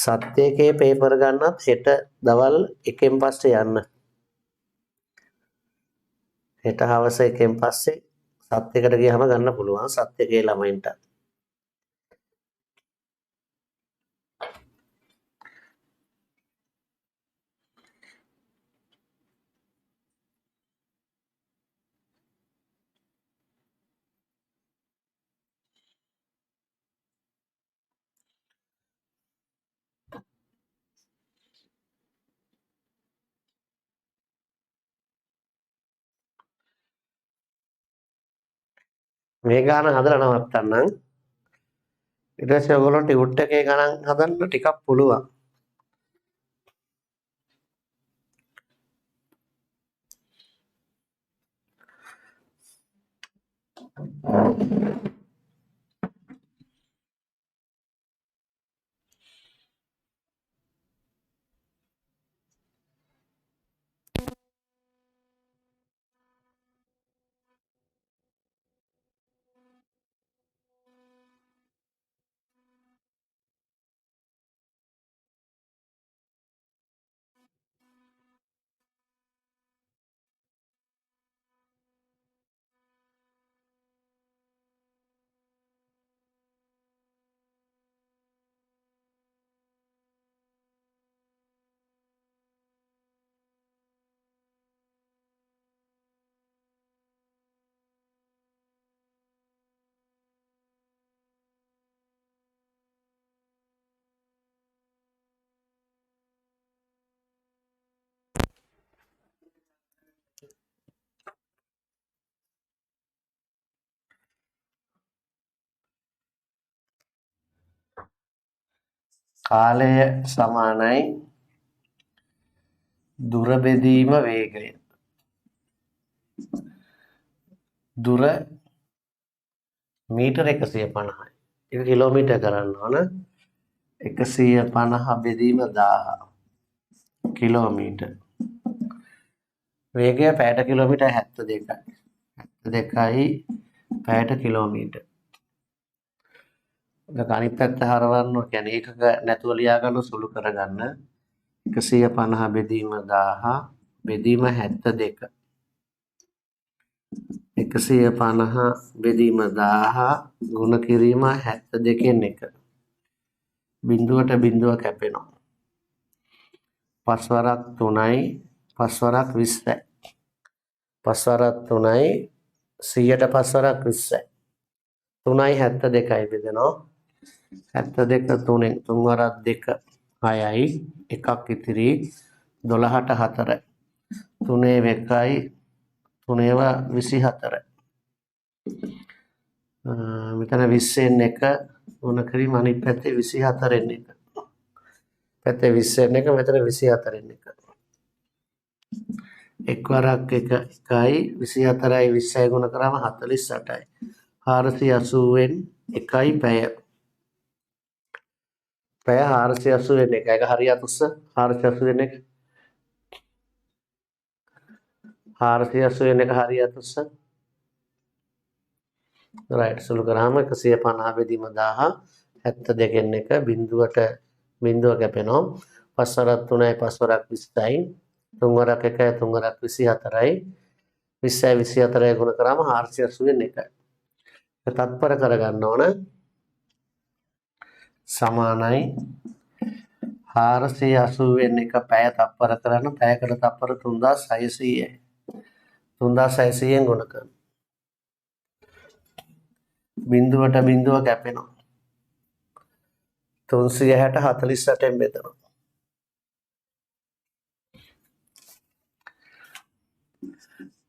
සත්‍යකේ පේපර් ගන්නත් හෙට දවල් 1න් පස්සේ යන්න. හෙට හවස 1න් පස්සේ සත්‍යකට ගියහම ගන්න පුළුවන් සත්‍යකේ ළමයින්ට. මේ ගාන හදලා නවත්තන්නම්. ඊට පස්සේ ඔයගොල්ලෝ ටියුට් එකේ ගණන් හදන්න ටිකක් පුළුවන්. කාලය සමානයි දුර බෙදීම වේගය. දුර මීටර 150යි. ඒක කිලෝමීටර් කරන්න ඕන. 150 බෙදීම 1000 කිලෝමීටර්. වේගය පැයට කිලෝමීටර් 72යි. 72යි පැයට කිලෝමීටර්. ඒක අනිත් පැත්ත හරවන්න කියන්නේ ඒකක නැතුව ලියා ගන්න සුළු කරගන්න. 150 බෙදීම 1000 බෙදීම 72. 150 බෙදීම 1000 ගුණ කිරීම 72න් 1. බිඳුවට බිඳුව කැපෙනවා. පස්වරක් 3යි පස්වරක් 20යි. පස්වරක් 3යි 100ට පස්වරක් 20යි. 3යි 72යි බෙදෙනවා. 72 3ෙන් 3 වරක් 2 6යි එකක් ඉතිරි 12ට 4යි. 3 1යි 3 24යි. මෙතන 20න් 1 ගුණ කිරීම අනිත් පැත්තේ 24න් 1. පැත්තේ 20න් 1 මෙතන 24න් 1. එක් වරක් 1 1යි 24යි 20යි ගුණ කරාම 48යි. 480න් 1යි පැය. පැය 480න් 1. ඒක හරියට උස්ස 480න් 1. 480න් 1 හරියට උස්ස. රයිට් සුළු කරාම 150 බෙදීම 1000 72න් 1 බිඳුවට බිඳුව කැපෙනවා. පස්වරක් 3යි පස්වරක් 20යි. 3 වරක් 1යි 3 වරක් 24යි. 20යි 24යි ගුණ කරාම 480න් 1යි. ඒක තත්පර කරගන්න ඕන. සමානයි 480න් 1 පැය තත්පර කරන්න පැයකට තත්පර 3600යි. 3600න් ගුණ කරන්න. බිඳුවට බිඳුව කැපෙනවා. 360 48න් බෙදෙනවා.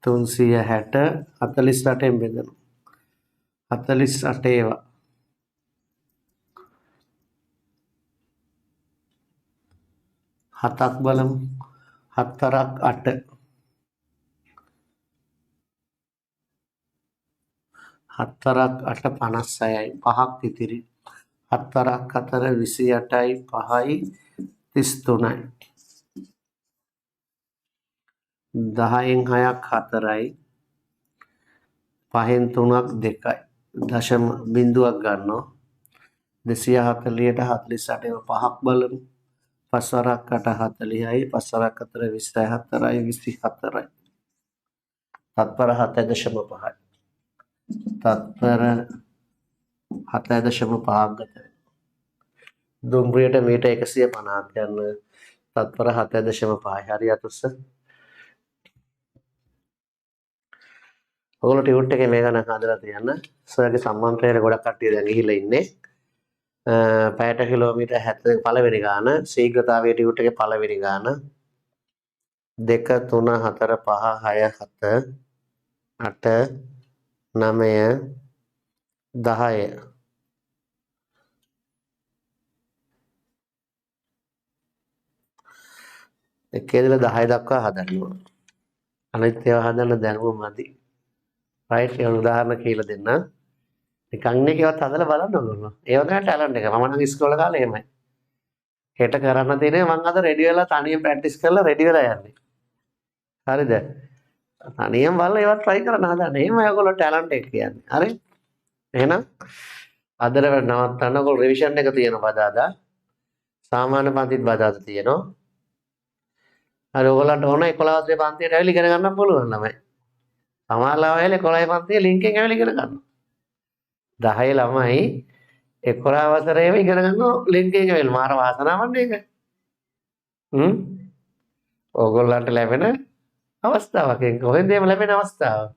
360 48න් බෙදෙනවා. 48 ඒවා 7ක් බලමු. 4ක් 8. 4ක් 8 56යි 5ක් ඉතිරි. 4ක් 4 28යි 5යි 33යි. 10න් 6ක් 4යි. 5න් 3ක් 2යි. දශම බිඳුවක් ගන්නවා. 240ට 48 5ක් බලමු. 5 වරක් 8 40යි 5 වරක් 4 24යි 24යි. තත්පර 7.5යි. තත්පර 7.5ක් ගත වෙනවා. දුම්රියට මීටර් 150ක් යන තත්පර 7.5යි. හරි අතුස්ස. ඔයගොල්ලෝ ටියුට් එකේ මේ ගණන් හදලා තියන්න. සර්ගේ සම්මන්ත්‍රණයට ගොඩක් කට්ටිය දැන් ගිහිල්ලා ඉන්නේ. පැයට කිලෝමීටර් 70 පළවෙනි ගාන ශීඝ්‍රතාවයේ ටියුට් එකේ පළවෙනි ගාන 2 3 4 5 6 7 8 9 10 එකේ ඉඳලා 10 දක්වා හදන්න ඕන. අනිත් ඒවා හදන්න දැනුම මදි. රයිට් ඒ උදාහරණ කියලා දෙන්න. නිකන් එකවත් හදලා බලන්න ඕන. ඒ වගේ ටැලන්ට් එක. මම නම් ඉස්කෝලේ කාලේ එහෙමයි. හෙට කරන්න තියෙන්නේ මම අද රෙඩි වෙලා තනියෙන් ප්‍රැක්ටිස් කරලා රෙඩි වෙලා යන්නේ. හරිද? තනියෙන් බලලා ඒවත් try කරන්න හදන්න. එහෙමයි ඔයගොල්ලෝ ටැලන්ට් එක කියන්නේ. හරි? එහෙනම් අදට නවත්තන්න ඔයගොල්ලෝ රිවිෂන් එක තියෙනවා බදාදා. සාමාන්‍ය පන්තිත් බදාදා තියෙනවා. හරි ඔයගොල්ලන්ට ඕන 11 වසරේ පන්තියට ඇවිල්ලා ඉගෙන ගන්න පුළුවන් ළමයි. සමහරවල් ඇවිල්ලා 11 පන්තියේ ලින්ක් එකෙන් ඇවිල්ලා ඉගෙන ගන්නවා. 10 ළමයි 11 වසරේම ඉගෙන ගන්නවා ලින්ක් එකෙන් ඇවිල්ලා. මාර වාසනාවක් ඒක. ඕගොල්ලන්ට ලැබෙන අවස්ථාවක්. ඒක කොහෙන්දම ලැබෙන අවස්ථාවක්.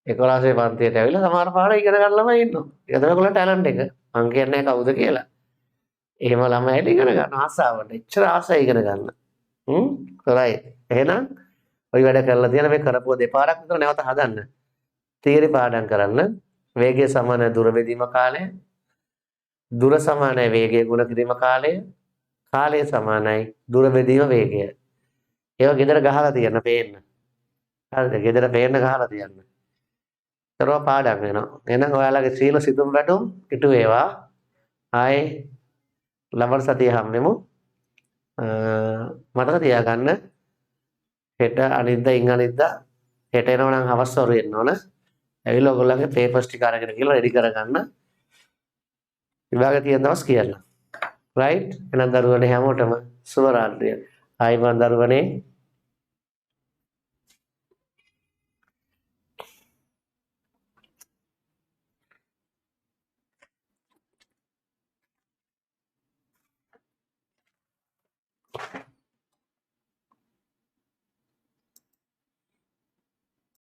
11 වසරේ පන්තියට ඇවිල්ලා සමහර පාඩම් ඉගෙන ගන්න ළමයි ඉන්නවා. ඒක තමයි ඔයගොල්ලෝ ටැලන්ට් එක. මං කියන්නේ කවුද කියලා. එහෙම ළමයි ඇවිල්ලා ඉගෙන ගන්න ආසාවට. එච්චර ආසයි ඉගෙන ගන්න. right. එහෙනම් ඔය වැඩ කරලා තියෙන මේ කරපුව දෙපාරක් විතර නැවත හදන්න. තියරි පාඩම් කරන්න. වේගය සමාන දුර බෙදීම කාලය. දුර සමානයි වේගය ගුණ කිරීම කාලය. කාලය සමානයි දුර බෙදීම වේගය. ඒවා ගෙදර ගහලා තියන්න පේන්න. හරිද? ගෙදර පේන්න ගහලා තියන්න. ඒතරවා පාඩම් වෙනවා. එහෙනම් ඔයාලගේ සීල සිතුම් වැටුම් ඉටු වේවා. ආයේ ළමන සතිය හැමෙමු. මතක තියාගන්න හෙට අනිද්දා ඉන් අනිද්දා හෙට එනවා නම් හවස් වරු එන්න ඕන. ඇවිල්ලා ඔයගොල්ලන්ගේ පේපර්ස් ටික අරගෙන ගිහලා රෙඩි කරගන්න. විභාග තියෙන දවස් කියන්න. රයිට්? එහෙනම් දරුවනේ හැමෝටම සුබ රාත්‍රිය. ආයිබන් දරුවනේ.